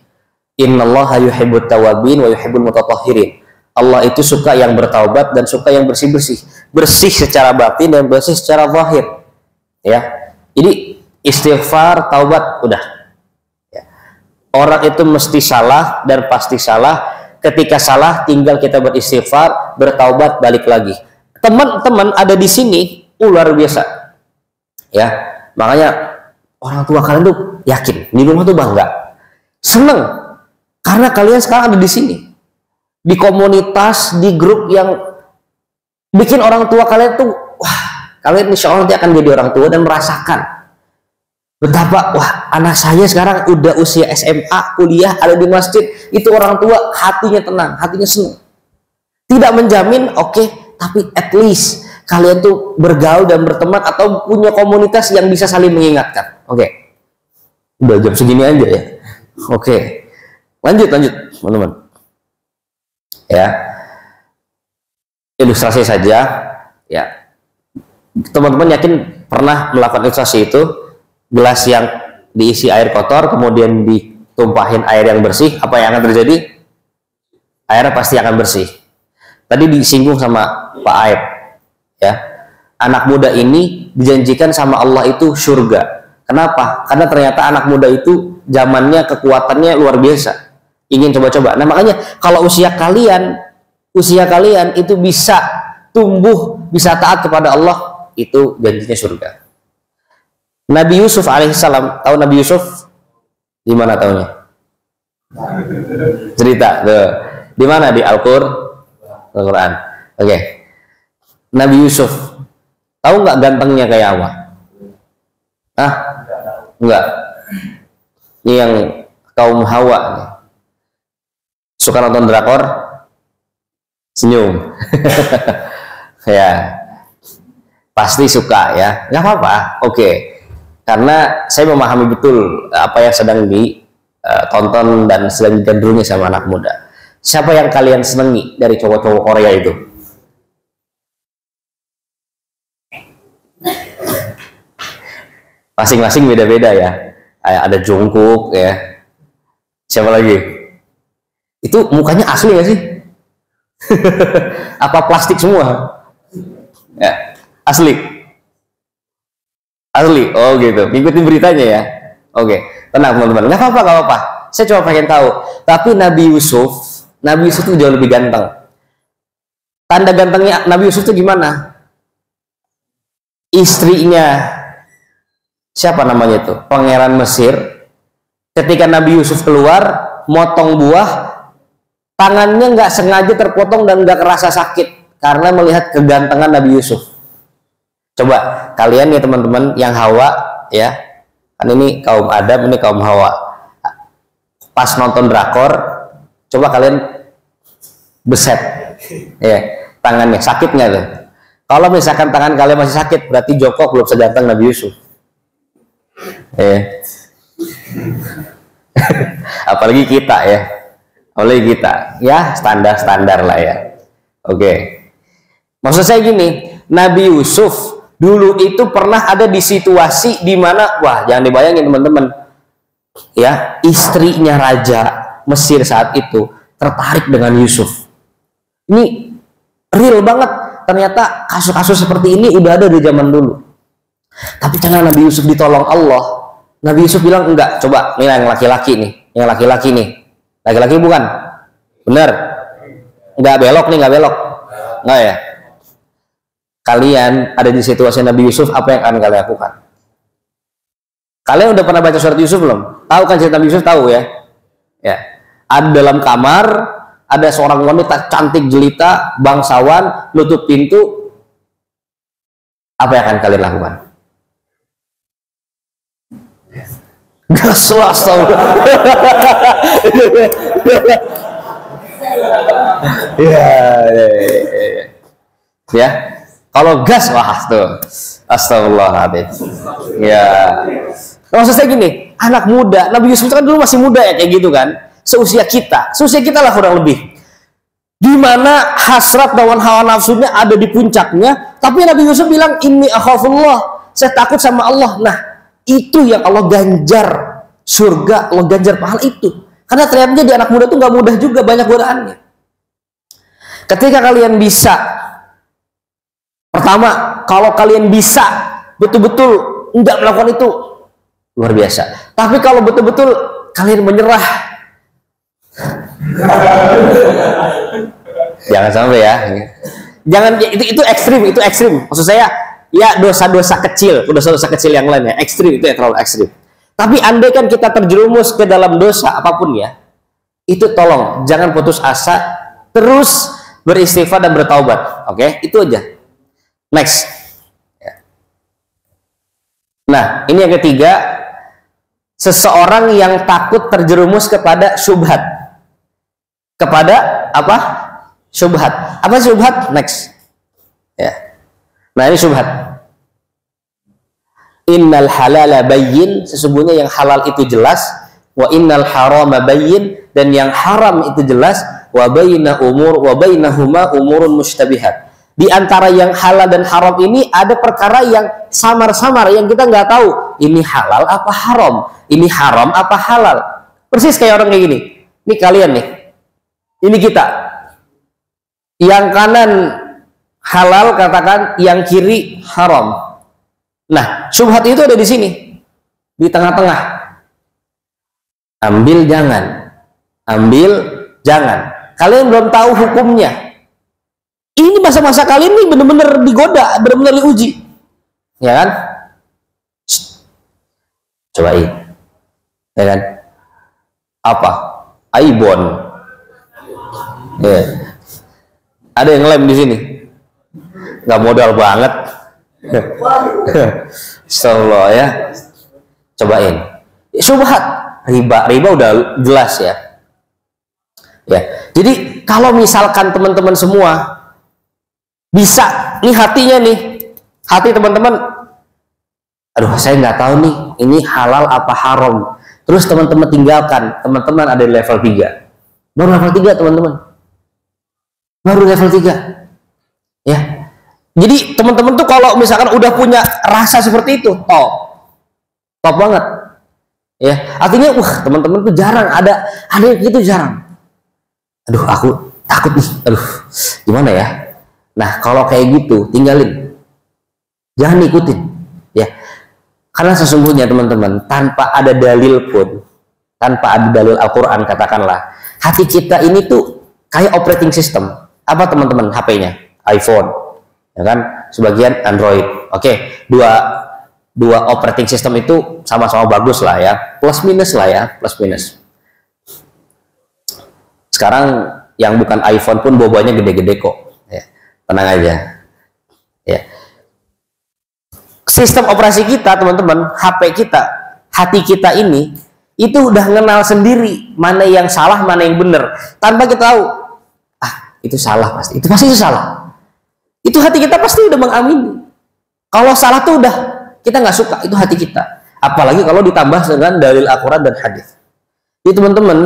Innallaha yuhibbut tawwabin wa yuhibbul mutatahhirin. Allah itu suka yang bertaubat dan suka yang bersih-bersih. Bersih secara batin dan bersih secara zahir. Ya. Jadi istighfar, taubat, udah. Ya. Orang itu mesti salah dan pasti salah. Ketika salah, tinggal kita beristighfar, bertaubat, balik lagi. Teman-teman ada di sini, luar biasa. Ya, makanya orang tua kalian tuh yakin, di rumah tuh bangga, seneng, karena kalian sekarang ada di sini, di komunitas, di grup yang bikin orang tua kalian tuh, wah, kalian insya Allah nanti akan jadi orang tua dan merasakan betapa, wah, anak saya sekarang udah usia SMA, kuliah, ada di masjid, itu orang tua hatinya tenang, hatinya senang. Tidak menjamin, oke, tapi at least kalian tuh bergaul dan berteman atau punya komunitas yang bisa saling mengingatkan. Oke. Udah jam segini aja ya. Oke. Lanjut, teman-teman. Ya. Ilustrasi saja, ya. Teman-teman yakin pernah melakukan ilustrasi itu? Gelas yang diisi air kotor, kemudian ditumpahin air yang bersih, apa yang akan terjadi? Airnya pasti akan bersih. Tadi disinggung sama Pak Aib, ya, anak muda ini dijanjikan sama Allah itu surga. Kenapa? Karena ternyata anak muda itu zamannya kekuatannya luar biasa, ingin coba-coba. Nah makanya kalau usia kalian itu bisa tumbuh, bisa taat kepada Allah, itu janjinya surga. Nabi Yusuf alaihissalam, tahu Nabi Yusuf? Di mana tahunya? Cerita tuh. Di mana? Di Al-Quran. Oke. Nabi Yusuf, tahu nggak gantengnya kayak apa? Ah, enggak. Ini yang kaum Hawa nih. Suka nonton drakor? Senyum. Ya, pasti suka ya. Nggak apa-apa. Oke. Karena saya memahami betul apa yang sedang ditonton dan sedang digandrungi sama anak muda. Siapa yang kalian senangi dari cowok-cowok Korea itu? Masing-masing beda-beda ya. Ada Jungkook ya. Siapa lagi? Itu mukanya asli nggak sih? Apa plastik semua? Ya, asli. Asli. Oh gitu. Ikutin beritanya ya. Oke, tenang teman-teman. Nggak apa-apa. Saya cuma pengen tahu. Tapi Nabi Yusuf itu jauh lebih ganteng. Tanda gantengnya Nabi Yusuf itu gimana? Istrinya siapa namanya itu? Pangeran Mesir. Ketika Nabi Yusuf keluar, motong buah, tangannya nggak sengaja terpotong dan nggak kerasa sakit karena melihat kegantengan Nabi Yusuf. Coba kalian ya teman-teman yang Hawa ya, kan ini kaum Adam, ini kaum Hawa. Pas nonton drakor, coba kalian beset ya tangannya, sakit nggak tuh? Kalau misalkan tangan kalian masih sakit, berarti Joko belum seganteng Nabi Yusuf. Apalagi kita ya, standar lah ya. Oke. Maksud saya gini, Nabi Yusuf dulu itu pernah ada di situasi di mana, wah jangan dibayangin teman-teman, ya istrinya Raja Mesir saat itu tertarik dengan Yusuf. Ini real banget, ternyata kasus-kasus seperti ini udah ada di zaman dulu. Tapi karena Nabi Yusuf ditolong Allah, Nabi Yusuf bilang enggak, coba ini yang laki-laki nih, laki-laki bukan, bener, nggak belok, nggak ya. Kalian ada di situasi Nabi Yusuf, apa yang akan kalian lakukan? Kalian udah pernah baca surat Yusuf belum? Tahu kan cerita Nabi Yusuf, tahu ya? Ya. Ada dalam kamar, ada seorang wanita cantik jelita, bangsawan, nutup pintu. Apa yang akan kalian lakukan? gas lah, astagfirullah. Ya. Kalau gas, wah tuh, astagfirullahaladzim. Ya. Maksud saya gini, anak muda, Nabi Yusuf kan dulu masih muda ya kayak gitu kan, seusia kita lah kurang lebih. Di mana hasrat dan hawa nafsunya ada di puncaknya, tapi Nabi Yusuf bilang inni akhafullah, saya takut sama Allah. Nah, itu yang Allah ganjar surga, Allah ganjar pahala itu. Karena ternyata di anak muda tuh nggak mudah juga, banyak godaannya. Ketika kalian bisa, pertama, kalau kalian bisa betul-betul nggak melakukan itu, luar biasa. Tapi kalau betul-betul kalian menyerah, jangan sampai ya. Jangan, itu ekstrim. Maksud saya, ya dosa-dosa kecil yang lain ya, ekstrim itu ya, terlalu ekstrim. Tapi andai kan kita terjerumus ke dalam dosa apapun ya, itu tolong jangan putus asa, terus beristighfar dan bertaubat. Oke, itu aja. Next. Nah, ini yang ketiga, seseorang yang takut terjerumus kepada syubhat. Kepada apa? Syubhat. Apa syubhat? Next. Ya. Nah, ini syubhat. Innal halala bayyin, sesungguhnya yang halal itu jelas, wa innal harama bayyin, dan yang haram itu jelas, wa bainahuma umurun mustabihat. Di antara yang halal dan haram ini ada perkara yang samar-samar, yang kita nggak tahu ini halal apa haram, ini haram apa halal. Persis kayak orang kayak gini. Ini kalian nih, ini kita. Yang kanan halal katakan, yang kiri haram. Nah, syubhat itu ada di sini, di tengah-tengah. Ambil jangan. Kalian belum tahu hukumnya. Ini masa-masa kalian nih benar-benar digoda, benar-benar diuji, ya kan? Cobain, ya kan? Apa? Aibon. Ya. Ada yang lem di sini, nggak modal banget. Astagfirullah ya. Cobain. Syubhat, riba udah jelas ya. Ya. Jadi kalau misalkan teman-teman semua bisa nih hatinya nih, hati teman-teman, aduh saya nggak tahu nih ini halal apa haram, terus teman-teman tinggalkan, teman-teman ada di level 3, baru level 3 teman-teman, baru level 3 ya. Jadi teman-teman tuh kalau misalkan udah punya rasa seperti itu, top banget ya. Artinya teman-teman tuh jarang ada yang gitu, jarang. Aduh aku takut nih, aduh gimana ya. Nah, kalau kayak gitu, tinggalin. Jangan ikutin. Ya. Karena sesungguhnya teman-teman, tanpa ada dalil pun, tanpa ada dalil Al-Quran katakanlah, hati kita ini tuh kayak operating system. Apa teman-teman HP-nya? iPhone. Ya kan? Sebagian Android. Oke, dua operating system itu sama-sama bagus lah ya. Plus minus lah ya, plus minus. Sekarang yang bukan iPhone pun bobanya gede-gede kok. Tenang aja ya. Sistem operasi kita teman-teman, HP kita, hati kita ini itu udah kenal sendiri mana yang salah, mana yang benar, tanpa kita tahu. Itu salah pasti, itu pasti itu salah. Itu hati kita pasti udah mengamini. Kalau salah tuh udah kita nggak suka, itu hati kita. Apalagi kalau ditambah dengan dalil Al-Quran dan hadis. Jadi teman-teman,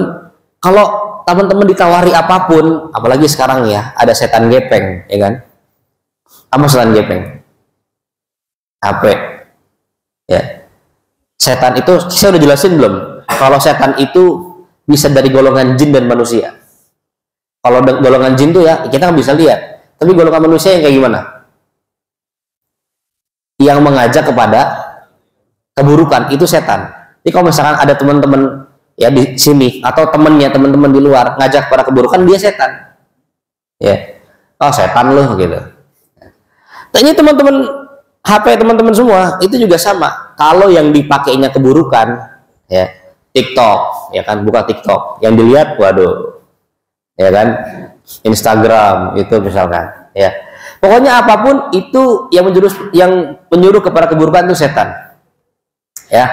kalau teman-teman ditawari apapun, apalagi sekarang ya, ada setan gepeng, ya kan? Apa setan gepeng? HP. Ya. Setan itu, saya udah jelasin belum? Kalau setan itu bisa dari golongan jin dan manusia. Kalau golongan jin tuh ya, kita nggak bisa lihat. Tapi golongan manusia yang kayak gimana? Yang mengajak kepada keburukan, itu setan. Jadi kalau misalkan ada teman-teman ya di sini atau teman-teman di luar ngajak pada keburukan, dia setan ya. Setan loh gitu. Ini teman-teman HP teman-teman semua itu juga sama. Kalau yang dipakainya keburukan ya, TikTok ya kan, buka TikTok, yang dilihat waduh ya kan, Instagram itu misalkan ya. Pokoknya apapun itu yang menyuruh kepada keburukan itu setan ya.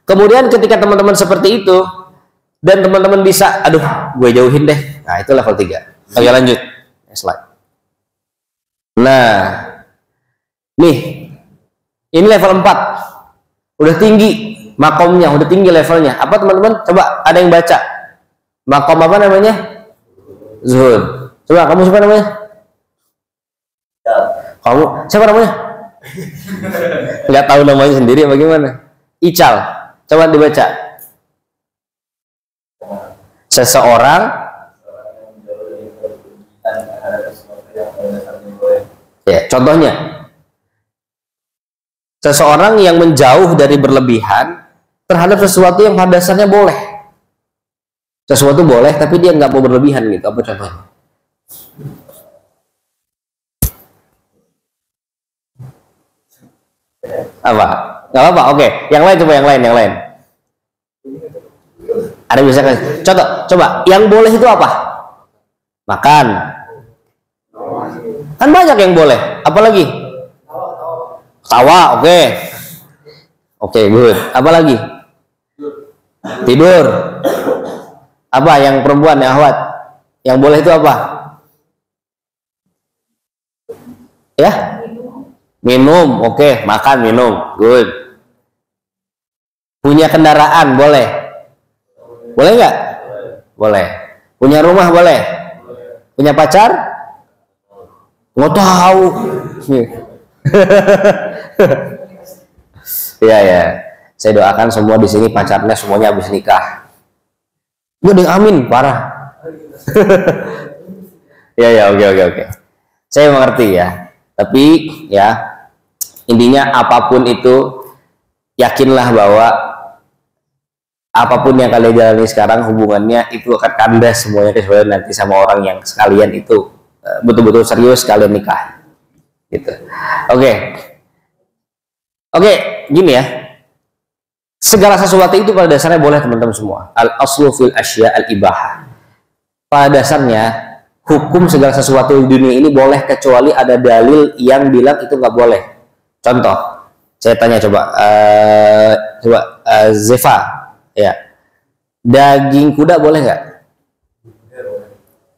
Kemudian ketika teman-teman seperti itu dan teman-teman bisa, aduh, gue jauhin deh. Nah, itu level 3. Oke, lanjut. Slide. Nah, nih, ini level 4. Udah tinggi makomnya, udah tinggi levelnya. Apa teman-teman? Coba ada yang baca. Makom apa namanya? Zuhud. Coba kamu siapa namanya? Kamu siapa namanya? Nggak tahu namanya sendiri bagaimana? Ical. Coba dibaca. Seseorang ya, contohnya seseorang yang menjauh dari berlebihan terhadap sesuatu yang pada dasarnya boleh. Sesuatu boleh tapi dia nggak mau berlebihan gitu. Apa contohnya? Apa? Nggak apa-apa. Oke, yang lain coba, yang lain. Ada bisa kan? Contoh, coba. Yang boleh itu apa? Makan. Kan banyak yang boleh. Apalagi? Tawa. Oke. Oke, good. Apa lagi? Tidur. Apa yang perempuan, yang ahwat? Yang boleh itu apa? Ya? Minum, oke. Makan, minum, good. Punya kendaraan, boleh? Boleh nggak? Boleh. Punya rumah, boleh? Punya pacar? Nggak tahu. Iya ya. Saya doakan semua di sini pacarnya semuanya habis nikah. Gue amin, parah. Ya, oke. Saya mengerti ya. Tapi ya, intinya apapun itu, yakinlah bahwa apapun yang kalian jalani sekarang, hubungannya itu akan kandas semuanya kecuali nanti sama orang yang sekalian itu betul-betul serius kalian nikah. Gitu. Oke, gini ya. Segala sesuatu itu pada dasarnya boleh teman-teman semua. Al-aslu fil asya al-ibahah. Pada dasarnya hukum segala sesuatu di dunia ini boleh kecuali ada dalil yang bilang itu nggak boleh. Contoh, saya tanya coba Zefa, ya, daging kuda boleh nggak?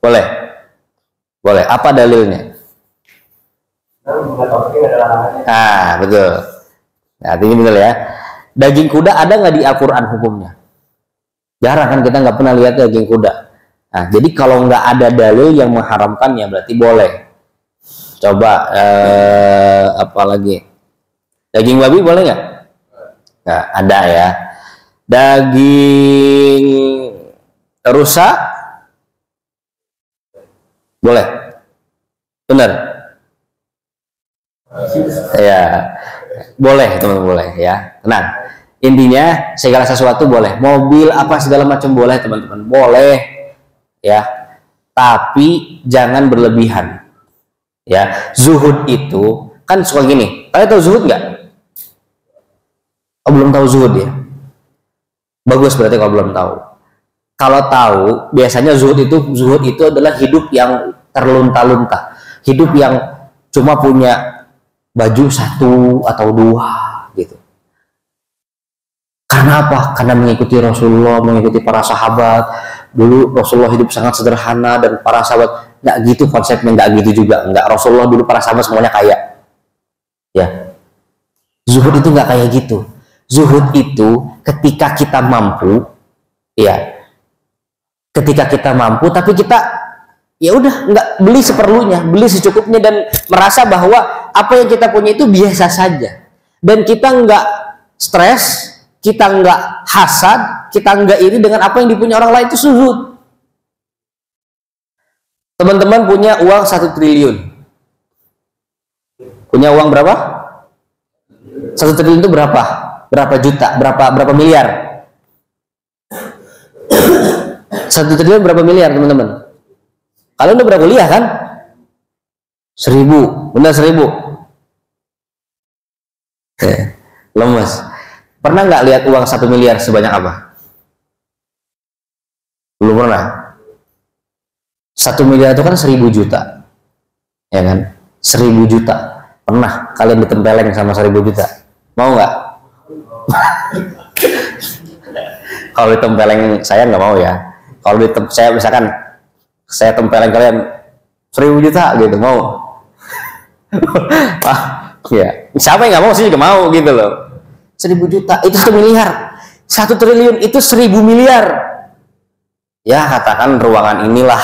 Boleh. Apa dalilnya? Nah, betul. Nah, ini betul ya. Daging kuda ada nggak di Al-Quran hukumnya? Jarang kan, kita nggak pernah lihat daging kuda. Nah, jadi kalau nggak ada dalil yang mengharamkannya berarti boleh. Coba apa lagi? Daging babi boleh nggak? Nggak ada ya. Daging rusa boleh? Benar? Ya, boleh teman-teman, boleh ya. Tenang. Intinya segala sesuatu boleh. Mobil apa segala macam boleh teman-teman, boleh ya. Tapi jangan berlebihan. Ya, zuhud itu kan suka gini. Kalian tahu zuhud nggak? Oh, belum tahu zuhud ya? Bagus berarti kalau belum tahu. Kalau tahu, biasanya zuhud itu adalah hidup yang terlunta-lunta, hidup yang cuma punya baju 1 atau 2 gitu. Karena apa? Karena mengikuti Rasulullah, mengikuti para sahabat. Dulu Rasulullah hidup sangat sederhana dan para sahabat nggak gitu konsepnya, nggak gitu juga. Nggak, Rasulullah dulu para sahabat semuanya kaya. Ya, zuhud itu nggak kayak gitu. Zuhud itu ketika kita mampu, ya, ketika kita mampu, tapi kita ya udah nggak beli seperlunya, beli secukupnya dan merasa bahwa apa yang kita punya itu biasa saja, dan kita nggak stres, kita nggak hasad, kita nggak iri dengan apa yang dipunya orang lain, itu zuhud. Teman-teman punya uang 1 triliun, punya uang berapa? 1 triliun itu berapa? Berapa juta? Berapa miliar? 1 triliun berapa miliar teman-teman? Kalian udah berapa kuliah kan? 1000, benar 1000. Lemes. Pernah nggak lihat uang 1 miliar sebanyak apa? Belum pernah. 1 miliar itu kan 1000 juta, ya kan? 1000 juta. Pernah kalian ditempeleng sama 1000 juta? Mau nggak? Kalau ditempeleng saya nggak mau ya. Kalau saya misalkan saya tempeleng kalian 1.000 juta gitu mau. Ya, siapa yang nggak mau sih juga mau gitu loh. 1.000 juta itu 1 miliar, 1 triliun itu 1.000 miliar. Ya katakan ruangan inilah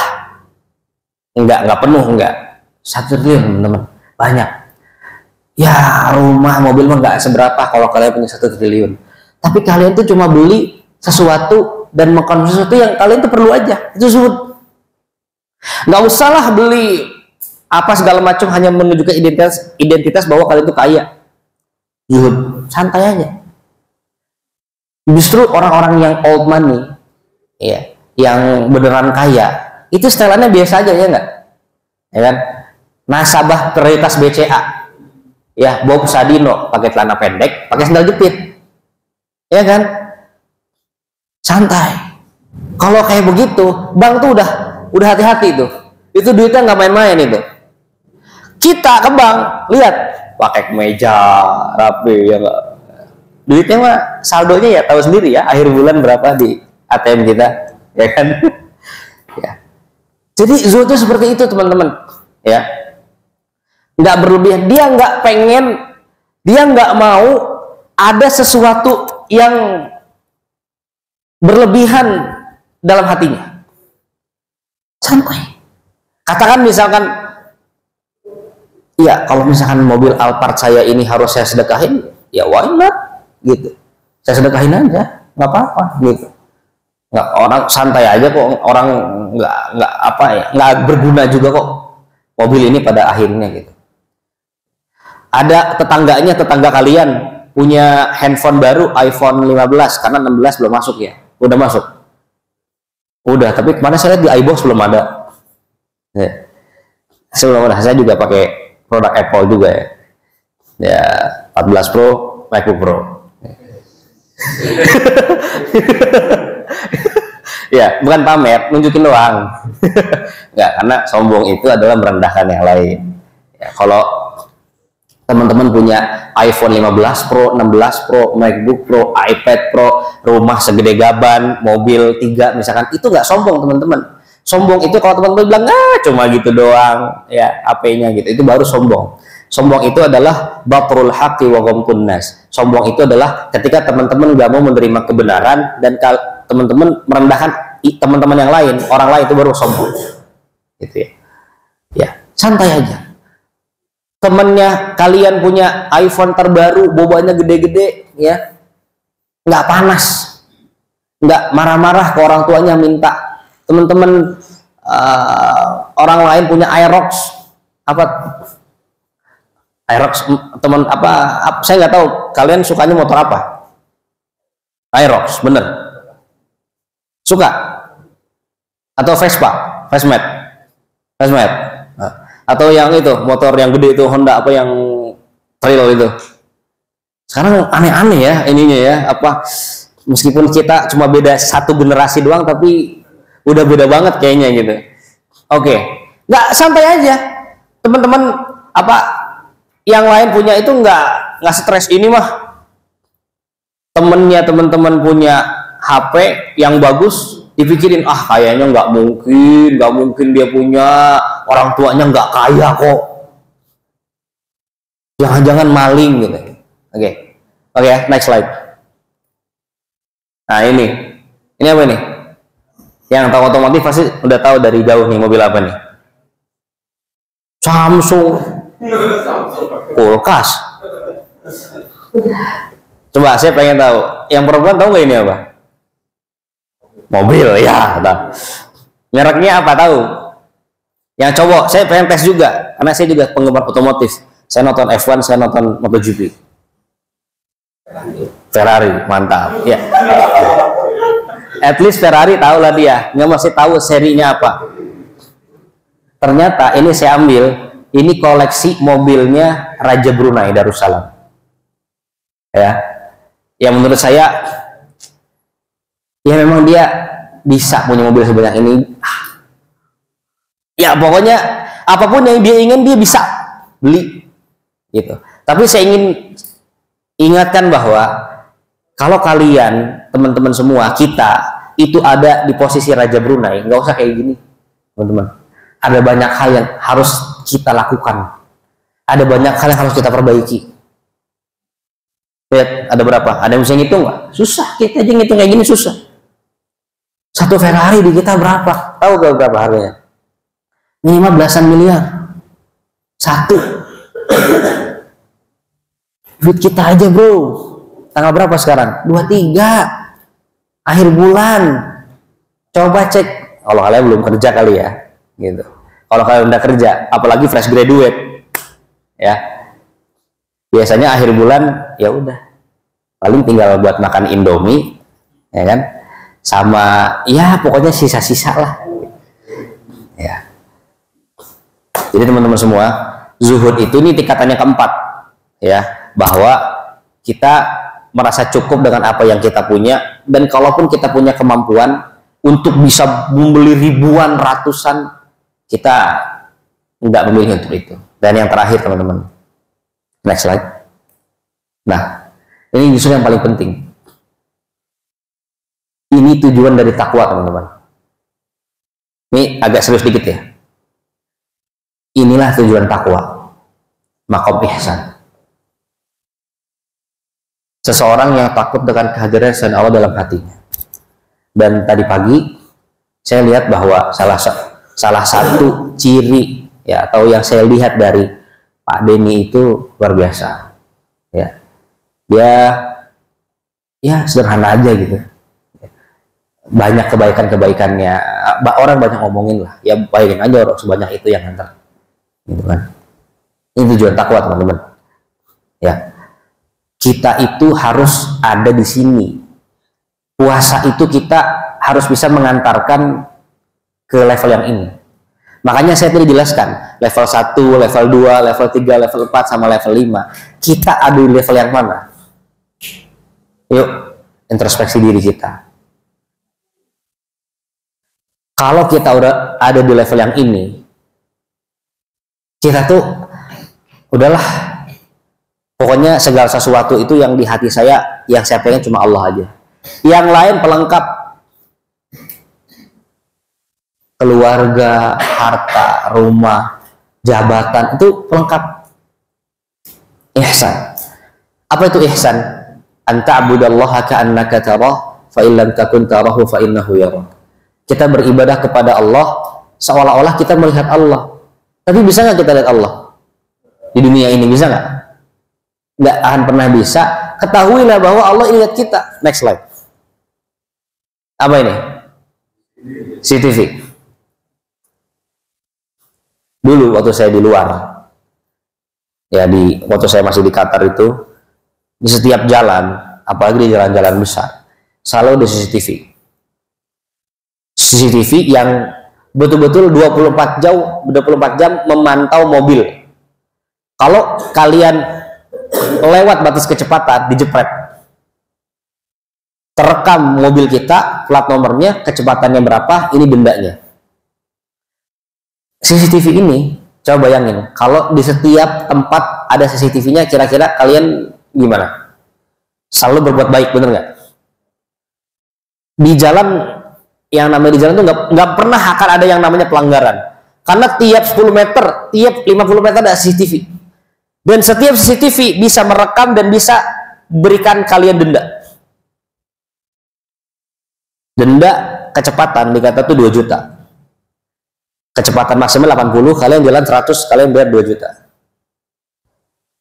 nggak penuh, nggak 1 triliun teman-teman, banyak. Ya rumah mobil mah nggak seberapa kalau kalian punya 1 triliun. Tapi kalian tuh cuma beli sesuatu dan makan sesuatu yang kalian tuh perlu aja, itu zuhud. Nggak usahlah beli apa segala macam hanya menunjukkan identitas bahwa kalian tuh kaya. Zuhud, santai aja. Justru orang-orang yang old money, ya, yang beneran kaya, itu setelannya biasa aja ya nggak? Ya kan? Nasabah prioritas BCA, ya, Bob Sadino pakai celana pendek, pakai sandal jepit, ya kan? Santai. Kalau kayak begitu, bank tuh udah hati-hati tuh. Itu duitnya nggak main-main itu. Kita ke bank, lihat pakai kemeja rapi ya nggak, duitnya mah saldonya ya tahu sendiri ya, akhir bulan berapa di ATM kita, ya kan. Ya. Jadi zuhud itu seperti itu teman-teman, ya, nggak berlebihan. Dia nggak pengen, dia nggak mau ada sesuatu yang berlebihan dalam hatinya. Santai. Katakan misalkan, ya kalau misalkan mobil Alphard saya ini harus saya sedekahin, ya why not gitu, saya sedekahin aja, nggak apa-apa gitu. Nggak, orang santai aja kok, orang nggak apa ya, nggak berguna juga kok mobil ini pada akhirnya gitu. Ada tetangga kalian punya handphone baru iPhone 15 karena 16 belum masuk ya, udah masuk, udah, tapi kemarin saya lihat di iBox belum ada ya. Sebelum ada, saya juga pakai produk Apple juga ya. Ya, 14 Pro, MacBook Pro. Ya, bukan pamer, nunjukin doang. Enggak, karena sombong itu adalah merendahkan yang lain. Ya, kalau teman-teman punya iPhone 15 Pro, 16 Pro, MacBook Pro, iPad Pro, rumah segede gaban, mobil 3 misalkan, itu nggak sombong teman-teman. Sombong itu kalau teman-teman bilang, cuma gitu doang, ya AP-nya gitu, itu baru sombong. Sombong itu adalah batrul haqqi wa ghamtun nas. Sombong itu adalah ketika teman-teman nggak mau menerima kebenaran dan teman-teman merendahkan teman-teman yang lain, orang lain, itu baru sombong. Gitu ya. Ya, santai aja. Temennya kalian punya iPhone terbaru, bobanya gede-gede, ya, nggak panas, nggak marah-marah ke orang tuanya minta. Teman-teman orang lain punya Aerox, apa Aerox, teman apa saya nggak tahu kalian sukanya motor apa. Aerox bener suka, atau Vespa, Vesmet, atau yang itu motor yang gede itu Honda, apa yang trail itu. Sekarang aneh-aneh ya ininya ya, apa, meskipun kita cuma beda 1 generasi doang tapi udah beda banget kayaknya gitu. Oke, nggak, santai aja teman-teman, apa yang lain punya itu nggak stres. Ini mah teman-teman punya HP yang bagus, dipikirin kayaknya nggak mungkin dia punya, orang tuanya nggak kaya kok, jangan-jangan maling gitu. Oke, next slide. Nah ini apa nih? Yang tahu otomotif pasti udah tahu dari jauh nih mobil apa nih? Samsung. Kulkas. Coba saya pengen tahu, yang perempuan tahu nggak ini apa? Mobil ya. Mereknya apa tahu? Yang cowok, saya pengen tes juga, karena saya juga penggemar otomotif. Saya nonton F1, saya nonton MotoGP. Ferrari, mantap. Ya. At least Ferrari tahu lah dia, nggak masih tahu serinya apa. Ternyata ini saya ambil, ini koleksi mobilnya Raja Brunei Darussalam. Ya, yang menurut saya, ya memang dia bisa punya mobil sebanyak ini. Ya pokoknya apapun yang dia ingin dia bisa beli, gitu. Tapi saya ingin ingatkan bahwa Kalau kalian, teman-teman semua, kita itu ada di posisi Raja Brunei, nggak usah kayak gini, teman-teman. Ada banyak hal yang harus kita lakukan. Ada banyak hal yang harus kita perbaiki. Lihat, ada berapa? Ada yang bisa ngitung nggak? Susah, kita aja ngitung kayak gini susah. Satu Ferrari di kita berapa? Tahu gak berapa harganya? Minimal belasan miliar. Satu. Duit kita aja bro. Tanggal berapa sekarang? 23. Akhir bulan. Coba cek. Kalau kalian belum kerja kali ya. Gitu. Kalau kalian udah kerja, apalagi fresh graduate, ya. Biasanya akhir bulan ya udah. Paling tinggal buat makan Indomie, ya kan? Sama ya pokoknya sisa-sisa lah. Ya. Jadi teman-teman semua, zuhud itu ini tingkatannya keempat, ya, bahwa kita merasa cukup dengan apa yang kita punya, dan kalaupun kita punya kemampuan untuk bisa membeli ribuan, ratusan, kita nggak memilih untuk itu. Dan yang terakhir teman-teman, next slide. Nah, ini justru yang paling penting. Ini tujuan dari takwa teman-teman. Ini agak serius dikit ya. Inilah tujuan takwa, maqam ihsan. Seseorang yang takut dengan kehadiran Allah dalam hatinya. Dan tadi pagi saya lihat bahwa salah satu ciri ya, atau yang saya lihat dari Pak Denny itu luar biasa. Ya, dia ya sederhana aja gitu. Banyak kebaikannya, orang banyak ngomongin lah. Ya bayangin aja orang sebanyak itu yang nganter, gitu kan. Ini tujuan takwa teman-teman. Ya. Kita itu harus ada di sini. Puasa itu kita harus bisa mengantarkan ke level yang ini. Makanya saya tadi jelaskan, level 1, level 2, level 3, level 4, sama level 5. Kita ada di level yang mana? Yuk, introspeksi diri kita. Kalau kita udah ada di level yang ini, kita tuh udahlah, pokoknya segala sesuatu itu yang di hati saya, yang saya pengen cuma Allah aja. Yang lain pelengkap. Keluarga, harta, rumah, jabatan, itu pelengkap. Ihsan. Apa itu ihsan? Anta'budallaha ka'annaka tarah, fa illam takun tarahu fa innahu yarah. Kita beribadah kepada Allah seolah-olah kita melihat Allah. Tapi bisa nggak kita lihat Allah di dunia ini? Bisa nggak? Nggak akan pernah bisa. Ketahuilah bahwa Allah ingat kita. Next slide. Apa ini? CCTV. Dulu waktu saya di luar, ya waktu saya masih di Qatar itu, di setiap jalan, apalagi di jalan-jalan besar, selalu ada CCTV. CCTV yang betul-betul 24 jam memantau mobil. Kalau kalian lewat batas kecepatan, dijepret, terekam mobil kita, plat nomornya, kecepatannya berapa, ini dendanya. CCTV ini, coba bayangin, kalau di setiap tempat ada CCTV-nya, kira-kira kalian gimana? Selalu berbuat baik, bener nggak? Di jalan, yang namanya di jalan tuh nggak pernah akan ada yang namanya pelanggaran, karena tiap 10 meter, tiap 50 meter ada CCTV, dan setiap CCTV bisa merekam dan bisa berikan kalian denda kecepatan dikata tuh 2 juta, kecepatan maksimal 80, kalian jalan 100, kalian bayar 2 juta.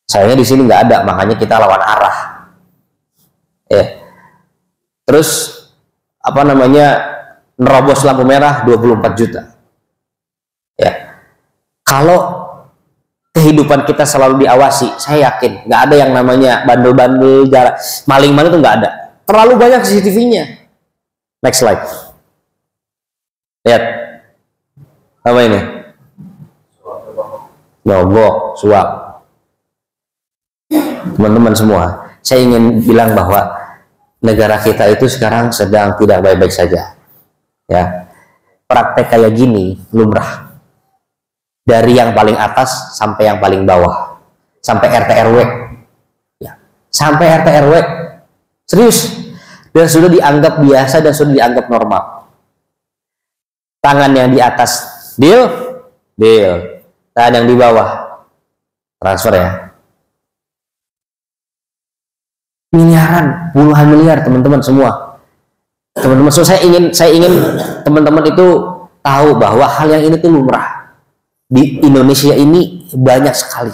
Sayangnya di sini nggak ada, makanya kita lawan arah. Terus apa namanya, nerobos lampu merah 24 juta. Ya, kalau kehidupan kita selalu diawasi, saya yakin nggak ada yang namanya bandel-bandel, maling-maling itu nggak ada. Terlalu banyak CCTV-nya. Next slide. Lihat, apa ini? Nyogok, suap. Teman-teman semua, saya ingin bilang bahwa negara kita itu sekarang sedang tidak baik-baik saja. Ya, praktek kayak gini lumrah, dari yang paling atas sampai yang paling bawah, sampai RT RW, ya, sampai RT RW Serius. Dan sudah dianggap biasa dan sudah dianggap normal. Tangan yang di atas deal, tangan yang di bawah transfer ya. Miliaran, puluhan miliar teman-teman semua. Teman-teman, so saya ingin teman-teman itu tahu bahwa hal yang ini tuh lumrah. Di Indonesia ini banyak sekali.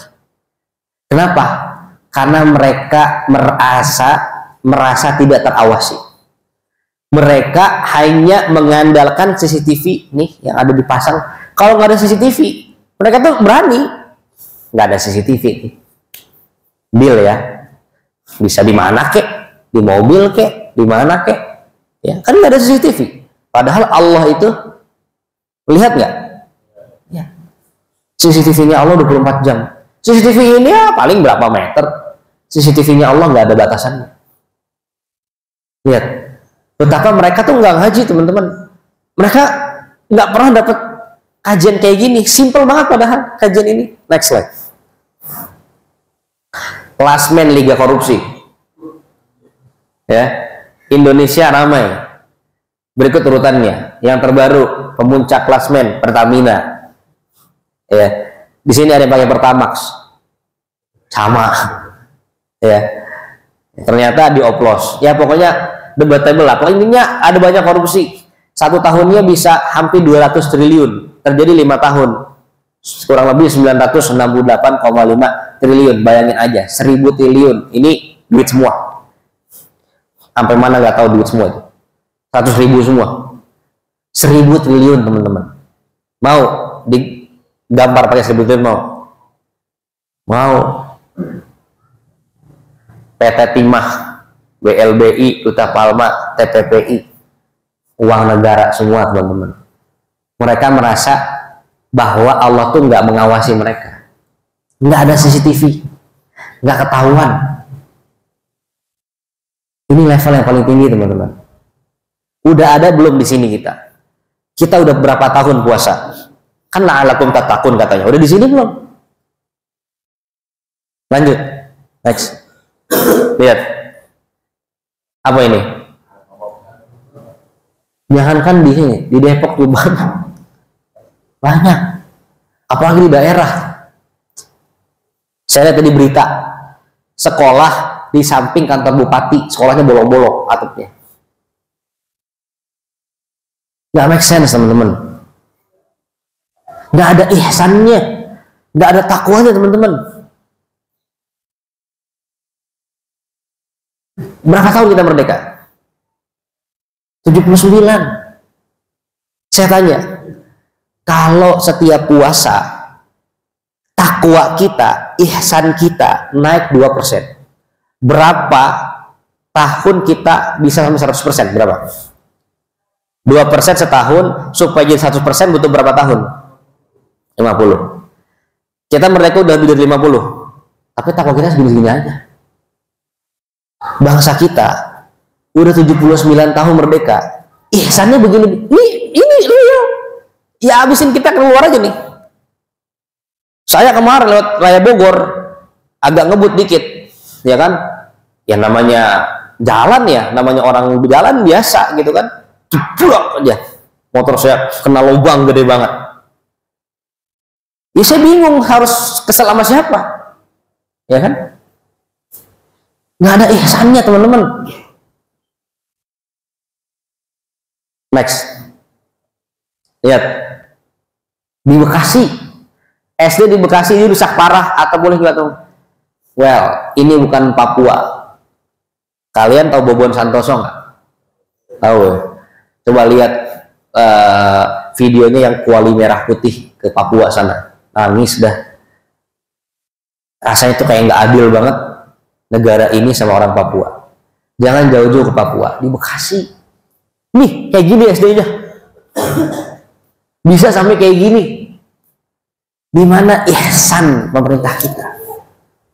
Kenapa? Karena mereka merasa tidak terawasi. Mereka hanya mengandalkan CCTV nih yang ada dipasang. Kalau nggak ada CCTV, mereka tuh berani. Nggak ada CCTV nih. Deal ya. Bisa di mana kek? Di mobil kek? Di mana kek? Ya, kan nggak ada CCTV. Padahal Allah itu lihat nggak? Ya. CCTV-nya Allah 24 jam. CCTV ini ya paling berapa meter? CCTV-nya Allah nggak ada batasannya. Lihat, betapa mereka tuh nggak ngaji teman-teman. Mereka nggak pernah dapat kajian kayak gini. Simple banget padahal kajian ini. Next slide. Klasmen Liga Korupsi. Ya, Indonesia ramai. Berikut urutannya. Yang terbaru, pemuncak klasmen Pertamina. Ya, di sini ada yang pakai Pertamax. Sama. Ya. Ternyata dioplos. Ya pokoknya debatable lah. Pokoknya intinya ada banyak korupsi. Satu tahunnya bisa hampir 200 triliun. Terjadi 5 tahun. Kurang lebih 968,5 triliun. Bayangin aja, 1000 triliun. Ini duit semua. Sampai mana nggak tahu duit semua itu. 100.000 semua. 1000 triliun teman-teman. Mau digambar pakai 1000 triliun mau? Mau. PT Timah, WLBI, Duta Palma, TPPI, uang negara semua teman-teman. Mereka merasa bahwa Allah tuh nggak mengawasi mereka, nggak ada CCTV, nggak ketahuan. Ini level yang paling tinggi teman-teman. Udah ada belum di sini kita? Kita udah berapa tahun puasa? Kan la'alakum tattaqun katanya. Udah di sini belum? Lanjut, next. Lihat apa ini? Jangankan di sini, di Depok juga banyak, apalagi di daerah. Saya lihat tadi berita sekolah di samping kantor bupati, sekolahnya bolong-bolong atapnya. Nggak make sense teman-teman. Nggak ada ihsannya, nggak ada takwanya teman-teman. Berapa tahun kita merdeka? 79. Saya tanya, kalau setiap puasa takwa kita, ihsan kita naik 2%, berapa tahun kita bisa sampai 100%? Berapa? 2% setahun, supaya jadi 100% butuh berapa tahun? 50. Kita merdeka udah lebih dari 50, tapi takwa kita segini-segini aja. Bangsa kita udah 79 tahun merdeka, ihsannya begini. Ini real. Ya habisin kita keluar aja nih. Saya kemarin lewat Raya Bogor agak ngebut dikit, ya kan? Ya namanya jalan ya, namanya orang berjalan biasa gitu kan. Jeblok aja. Motor saya kena lubang gede banget. Ya saya bingung harus kesel sama siapa. Ya kan? Nggak ada ihsannya teman-teman. Next. Lihat. Di Bekasi. SD di Bekasi ini rusak parah atau boleh nggak tahu? Well, ini bukan Papua. Kalian tahu Bobon Santoso nggak? Tahu. Coba lihat videonya yang kuali merah putih ke Papua sana. Nangis dah. Rasanya itu kayak nggak adil banget. Negara ini sama orang Papua. Jangan jauh-jauh ke Papua, di Bekasi. Nih, kayak gini SD-nya. Bisa sampai kayak gini. Di mana ihsan pemerintah kita?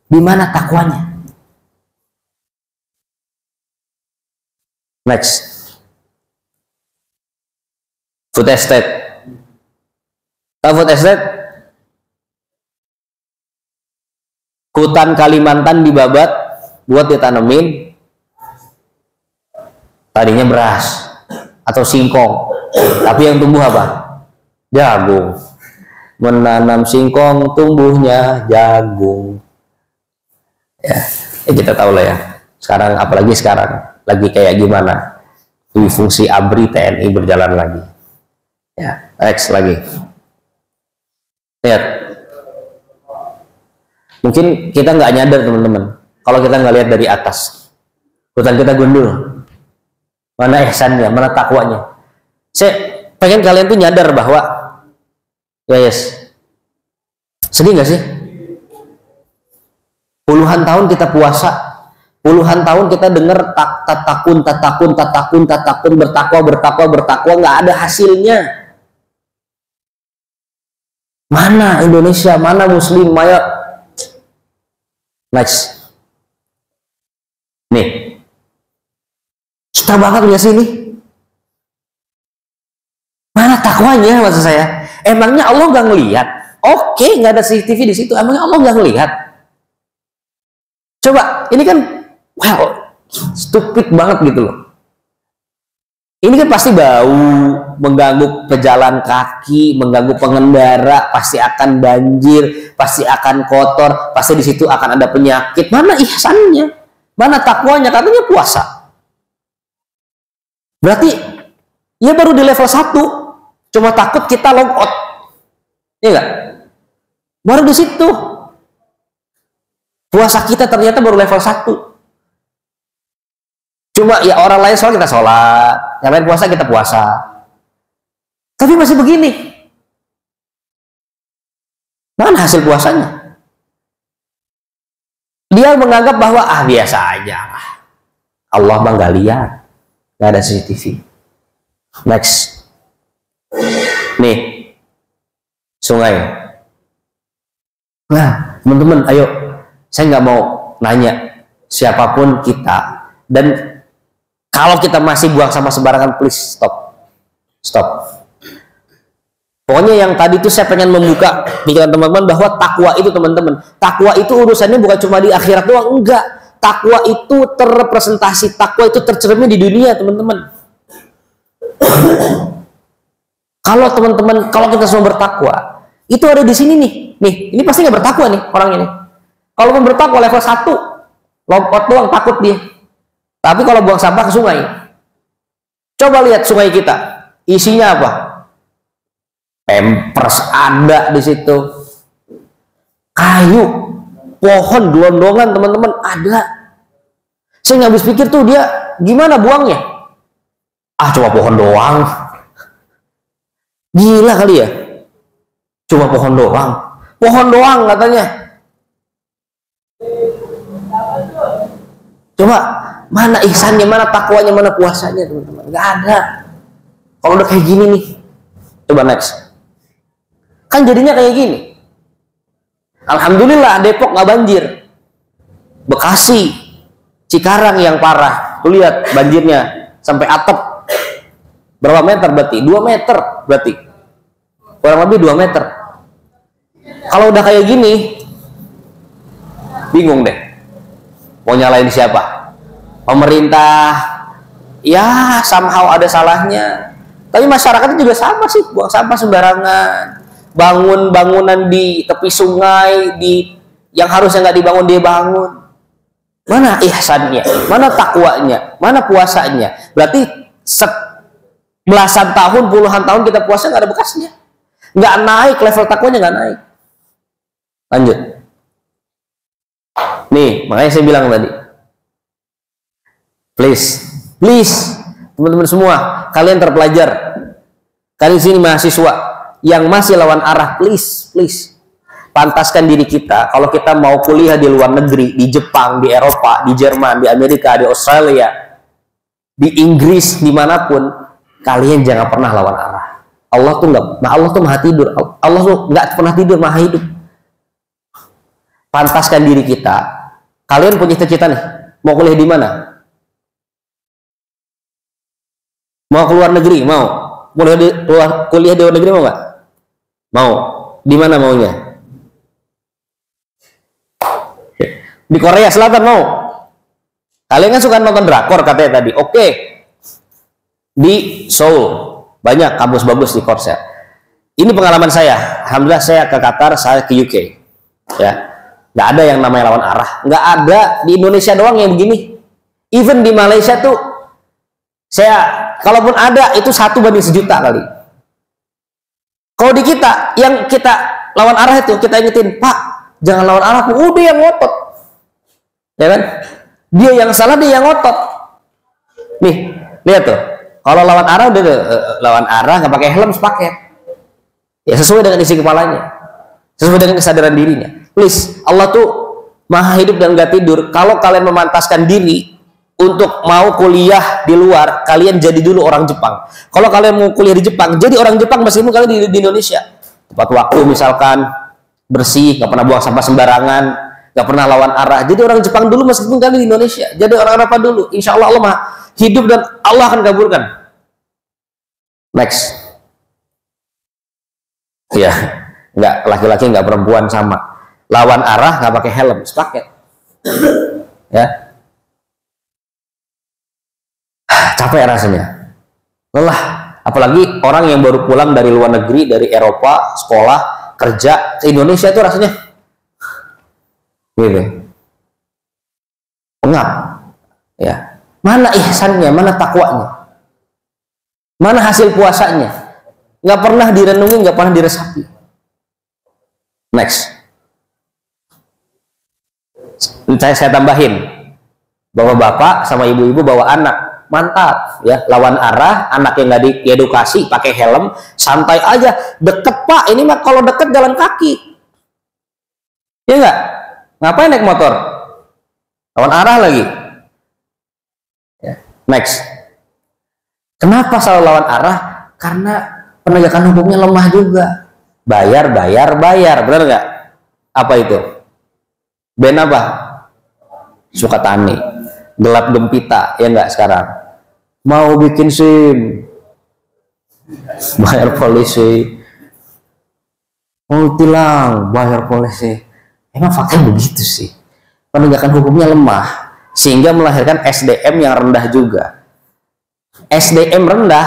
Di mana takwanya? Next. Food estate. Tahu food estate? Hutan Kalimantan dibabat buat ditanemin tadinya beras atau singkong, tapi yang tumbuh apa? Jagung. Menanam singkong, tumbuhnya jagung. Ya, kita tahu lah ya. Sekarang, apalagi sekarang lagi kayak gimana? Fungsi ABRI TNI berjalan lagi. Ya, next lagi. Lihat. Mungkin kita nggak nyadar teman-teman. Kalau kita nggak lihat dari atas, hutan kita gundul. Mana ihsannya, mana takwanya? Saya pengen kalian tuh nyadar bahwa, ya yes, sedih nggak sih? Puluhan tahun kita puasa, puluhan tahun kita dengar tatakun, bertakwa, nggak ada hasilnya. Mana Indonesia, mana Muslim, Maya? Next. Nih, kita banget nggak sih ini? Mana takwanya maksud saya? Emangnya Allah nggak ngelihat? Oke, nggak ada CCTV di situ. Emangnya Allah nggak ngelihat? Coba, ini kan, well, stupid banget gitu loh. Ini kan pasti bau, mengganggu pejalan kaki, mengganggu pengendara, pasti akan banjir, pasti akan kotor, pasti di situ akan ada penyakit. Mana ihsannya? Mana takwanya? Katanya puasa. Berarti ya baru di level 1, cuma takut kita log out. Iya nggak? Baru di situ. Puasa kita ternyata baru level 1. Cuma ya orang lain sholat kita sholat, yang lain puasa kita puasa. Tapi masih begini. Mana hasil puasanya? Dia menganggap bahwa biasa aja lah. Allah mah nggak lihat, nggak ada CCTV. Next. Nih, sungai. Nah, teman-teman, ayo. Saya nggak mau nanya siapapun kita, dan kalau kita masih buang sampah sembarangan, please stop. Pokoknya yang tadi itu saya pengen membuka pikiran teman-teman bahwa takwa itu, teman-teman, takwa itu urusannya bukan cuma di akhirat doang, enggak. Takwa itu terrepresentasi, takwa itu tercermin di dunia, teman-teman. Kalau teman-teman, kalau kita semua bertakwa, itu ada di sini nih. Ini pasti nggak bertakwa nih orang ini. Kalau mau bertakwa level 1, lompat doang, takut dia. Tapi kalau buang sampah ke sungai, coba lihat sungai kita, isinya apa? Pampers ada di situ, kayu, pohon, gelondongan, teman-teman, ada. Saya nggak habis pikir tuh dia gimana buangnya. Cuma pohon doang. Gila kali ya. Cuma pohon doang. Pohon doang katanya. Coba, mana ihsannya, mana takwanya, mana puasanya, teman-teman? Nggak ada. Kalau udah kayak gini nih, coba next. Kan jadinya kayak gini. Alhamdulillah Depok nggak banjir. Bekasi, Cikarang yang parah. Tuh lihat banjirnya sampai atap. Berapa meter berarti? 2 meter berarti. Kurang lebih 2 meter. Kalau udah kayak gini, bingung deh. Mau nyalain siapa? Pemerintah, ya somehow ada salahnya. Tapi masyarakatnya juga sama sih, buang sampah sembarangan, bangun bangunan di tepi sungai, yang harusnya nggak dibangun dia bangun. Mana ihsannya? Mana takwanya? Mana puasanya? Berarti belasan tahun, puluhan tahun kita puasa nggak ada bekasnya, nggak naik level takwanya, nggak naik. Lanjut. Nih, makanya saya bilang tadi, please, teman-teman semua, kalian terpelajar, kalian sini mahasiswa yang masih lawan arah, please, pantaskan diri kita. Kalau kita mau kuliah di luar negeri, di Jepang, di Eropa, di Jerman, di Amerika, di Australia, di Inggris, dimanapun, kalian jangan pernah lawan arah. Allah tuh maha tidur, Allah tuh nggak pernah tidur, maha hidup. Pantaskan diri kita. Kalian punya cita-cita nih, mau kuliah di mana? Mau keluar negeri? Mau? Kuliah di luar negeri mau nggak? Mau. Di mana maunya? Di Korea Selatan mau? Kalian kan suka nonton drakor katanya tadi. Oke. di Seoul, banyak kampus bagus di Coursera. Ini pengalaman saya. Alhamdulillah saya ke Qatar, saya ke UK. Ya, nggak ada yang namanya lawan arah. Nggak ada, di Indonesia doang yang begini. Even di Malaysia tuh, saya kalaupun ada itu 1/1.000.000 kali. Kalau di kita, yang kita lawan arah itu kita ingetin, Pak, jangan lawan arah. Udah yang ngotot, ya kan? Dia yang salah, dia yang ngotot. Nih, lihat tuh. Kalau lawan arah udah lawan arah nggak pakai helm, pakai. Ya sesuai dengan isi kepalanya, sesuai dengan kesadaran dirinya. Please, Allah tuh maha hidup dan nggak tidur. Kalau kalian memantaskan diri untuk mau kuliah di luar, kalian jadi dulu orang Jepang. Kalau kalian mau kuliah di Jepang, jadi orang Jepang meskipun kalian di Indonesia. Tepat waktu misalkan, bersih, nggak pernah buang sampah sembarangan, nggak pernah lawan arah. Jadi orang Jepang dulu meskipun kalian di Indonesia. Jadi orang apa dulu? Insya Allah Allah maha hidup dan Allah akan kabulkan. Next. Ya, nggak laki-laki nggak perempuan sama. Lawan arah nggak pakai helm, pakai. Ya. Capek rasanya, lelah. Apalagi orang yang baru pulang dari luar negeri, dari Eropa, sekolah, kerja ke Indonesia itu rasanya gitu, pengap. Ya, mana ihsannya, mana takwanya, mana hasil puasanya? Nggak pernah direnungi, nggak pernah diresapi. Next, saya tambahin, bapak-bapak sama ibu-ibu bawa anak, mantap ya, lawan arah, anak yang nggak diedukasi pakai helm, santai aja, deket Pak, ini mah kalau deket jalan kaki, ya nggak, ngapain naik motor, lawan arah lagi. Ya. Next, kenapa selalu lawan arah? Karena penegakan hukumnya lemah juga, bayar, benar nggak? Apa itu? Ben apa? Sukatani, gelap gempita, ya nggak sekarang? Mau bikin SIM, bayar polisi, mau tilang, bayar polisi. Emang faktanya begitu sih. Penegakan hukumnya lemah, sehingga melahirkan SDM yang rendah juga. SDM rendah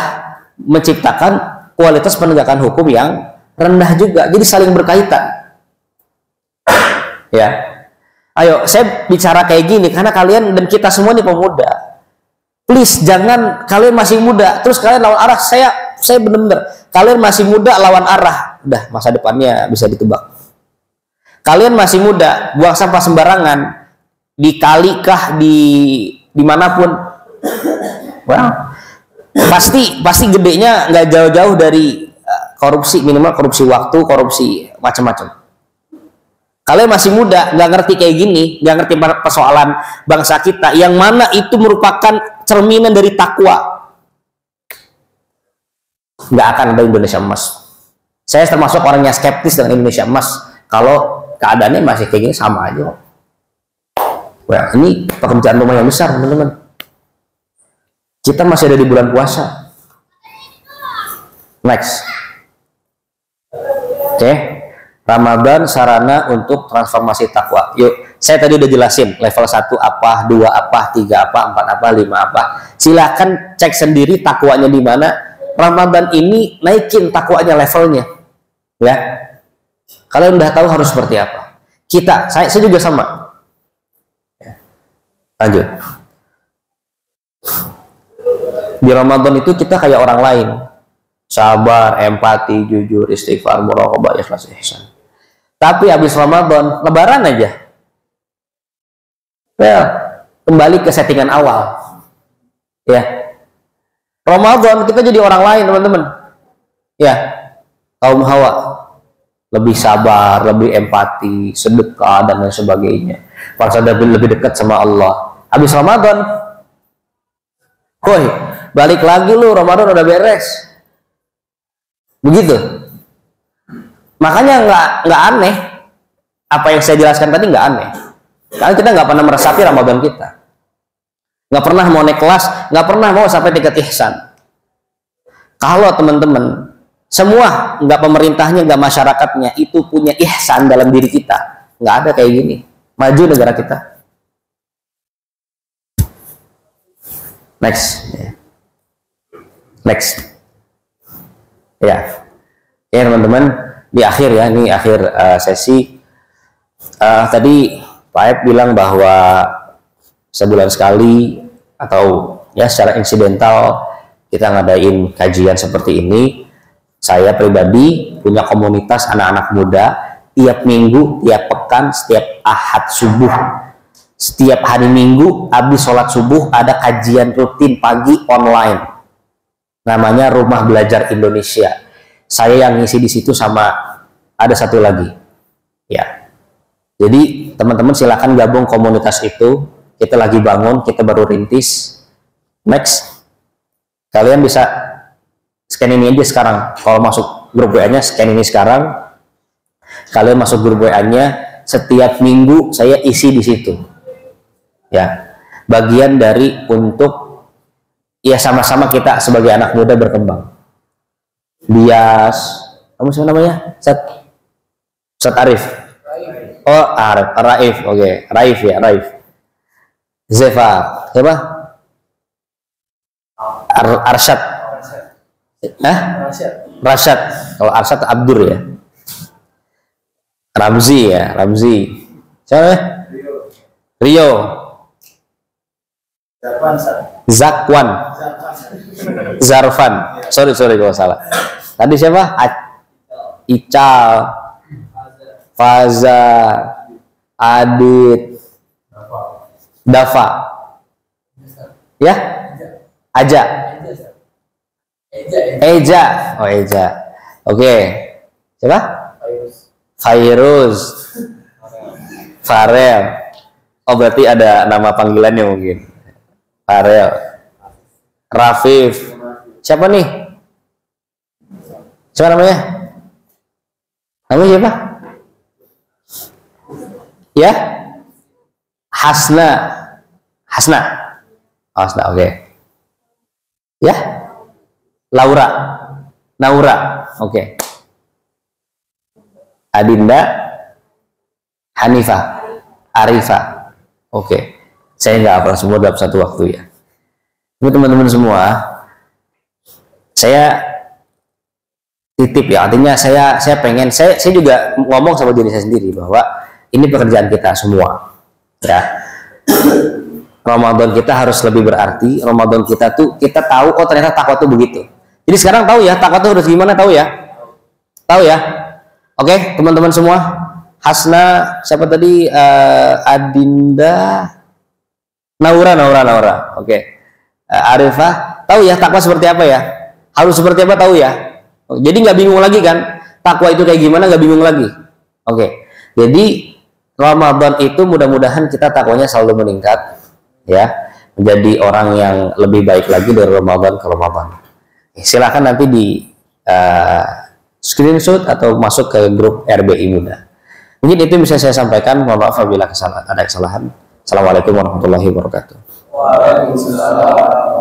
menciptakan kualitas penegakan hukum yang rendah juga, jadi saling berkaitan. Ya, ayo saya bicara kayak gini karena kalian dan kita semua nih pemuda. Please jangan kalian masih muda terus kalian lawan arah. Saya bener-bener kalian masih muda lawan arah, udah masa depannya bisa ditebak. Kalian masih muda, buang sampah sembarangan di kali kah, dimanapun, well, pasti gedenya nggak jauh-jauh dari korupsi, minimal korupsi waktu, korupsi macam-macam. Kalian masih muda, nggak ngerti kayak gini, nggak ngerti persoalan bangsa kita, yang mana itu merupakan cerminan dari takwa. Nggak akan ada Indonesia emas. Saya termasuk orang yang skeptis dengan Indonesia emas. Kalau keadaannya masih kayak gini sama aja. Wah, ini pekerjaan rumah yang besar, teman-teman. Kita masih ada di bulan puasa. Next. Oke. Ramadan sarana untuk transformasi takwa. Yuk, saya tadi udah jelasin level 1 apa, 2 apa, 3 apa, 4 apa, 5 apa. Silakan cek sendiri takwanya di mana. Ramadan ini naikin takwanya levelnya. Ya. Kalian udah tahu harus seperti apa. Saya juga sama. Ya. Lanjut. Di Ramadan itu kita kayak orang lain. Sabar, empati, jujur, istighfar, muraqabah, ikhlas, ihsan. Tapi habis Ramadan, lebaran aja. Well, kembali ke settingan awal. Ya. Ramadan kita jadi orang lain, teman-teman. Ya. Kaum Hawa lebih sabar, lebih empati, sedekah dan lain sebagainya. Merasa lebih dekat sama Allah. Habis Ramadan, woi, balik lagi lu, Ramadan udah beres. Begitu. Makanya nggak aneh apa yang saya jelaskan tadi, nggak aneh. Karena kita nggak pernah meresapi Ramadan kita, nggak pernah mau naik kelas, nggak pernah mau sampai tingkat ihsan. Kalau teman-teman semua, nggak pemerintahnya, nggak masyarakatnya, itu punya ihsan dalam diri kita, nggak ada kayak gini, maju negara kita. Next. Next. Ya. Ya teman-teman, di akhir ya, ini akhir sesi. Tadi Pak Ep bilang bahwa sebulan sekali atau ya secara insidental kita ngadain kajian seperti ini. Saya pribadi punya komunitas anak-anak muda, tiap minggu, tiap pekan, setiap Ahad subuh, setiap hari Minggu habis sholat subuh ada kajian rutin pagi online, namanya Rumah Belajar Indonesia. Saya yang ngisi di situ sama ada satu lagi, ya. Jadi teman-teman silakan gabung komunitas itu. Kita lagi bangun, kita baru rintis. Next, kalian bisa scan ini aja sekarang. Kalau masuk grup WA-nya, scan ini sekarang. Kalian masuk grup WA-nya, setiap minggu saya isi di situ. Ya, bagian dari untuk ya sama-sama kita sebagai anak muda berkembang. Bias, kamu siapa namanya? Ustaz Arif. Oh, Raif. Oke, Raif ya, Raif. Zefa, siapa? Arsyad. Rashad. Kalau Arsyad Abdur ya. Ramzi ya, Ramzi. Siapa? Rio. Zakwan. Zarfan. Sorry kalau salah. Tadi siapa? Ical. Faza. Adit. Dafa. Ya? Aja. Eja. Oh, Eja. Oke. Siapa? Fairuz. Farel. Oh, berarti ada nama panggilannya mungkin. Farel. Rafif. Siapa nih? Siapa namanya? Namanya siapa? Ya? Hasna. Oh, Hasna, oke. Ya? Naura, oke. Adinda, Hanifah, Arifah, oke. Saya nggak hafal semua dalam satu waktu ya. Ini teman-teman semua, saya titip ya, artinya saya pengen, saya juga ngomong sama diri saya sendiri bahwa ini pekerjaan kita semua, ya. Ramadan kita harus lebih berarti. Ramadan kita tuh kita tahu, oh ternyata takwa tuh begitu. Jadi sekarang tahu ya takwa tuh harus gimana, tahu ya? Oke, teman-teman semua. Hasna, siapa tadi? Adinda, Naura. Oke. Arifah, tahu ya takwa seperti apa ya? Harus seperti apa, tahu ya? Jadi nggak bingung lagi kan? Takwa itu kayak gimana, nggak bingung lagi. Oke. Jadi Ramadan itu mudah-mudahan kita takwanya selalu meningkat, ya, menjadi orang yang lebih baik lagi dari Ramadan ke Ramadan. Silakan nanti di screenshot atau masuk ke grup RBI Muda. Mungkin itu bisa saya sampaikan. Mohon maaf apabila ada kesalahan. Assalamualaikum warahmatullahi wabarakatuh. Waalaikumsalam.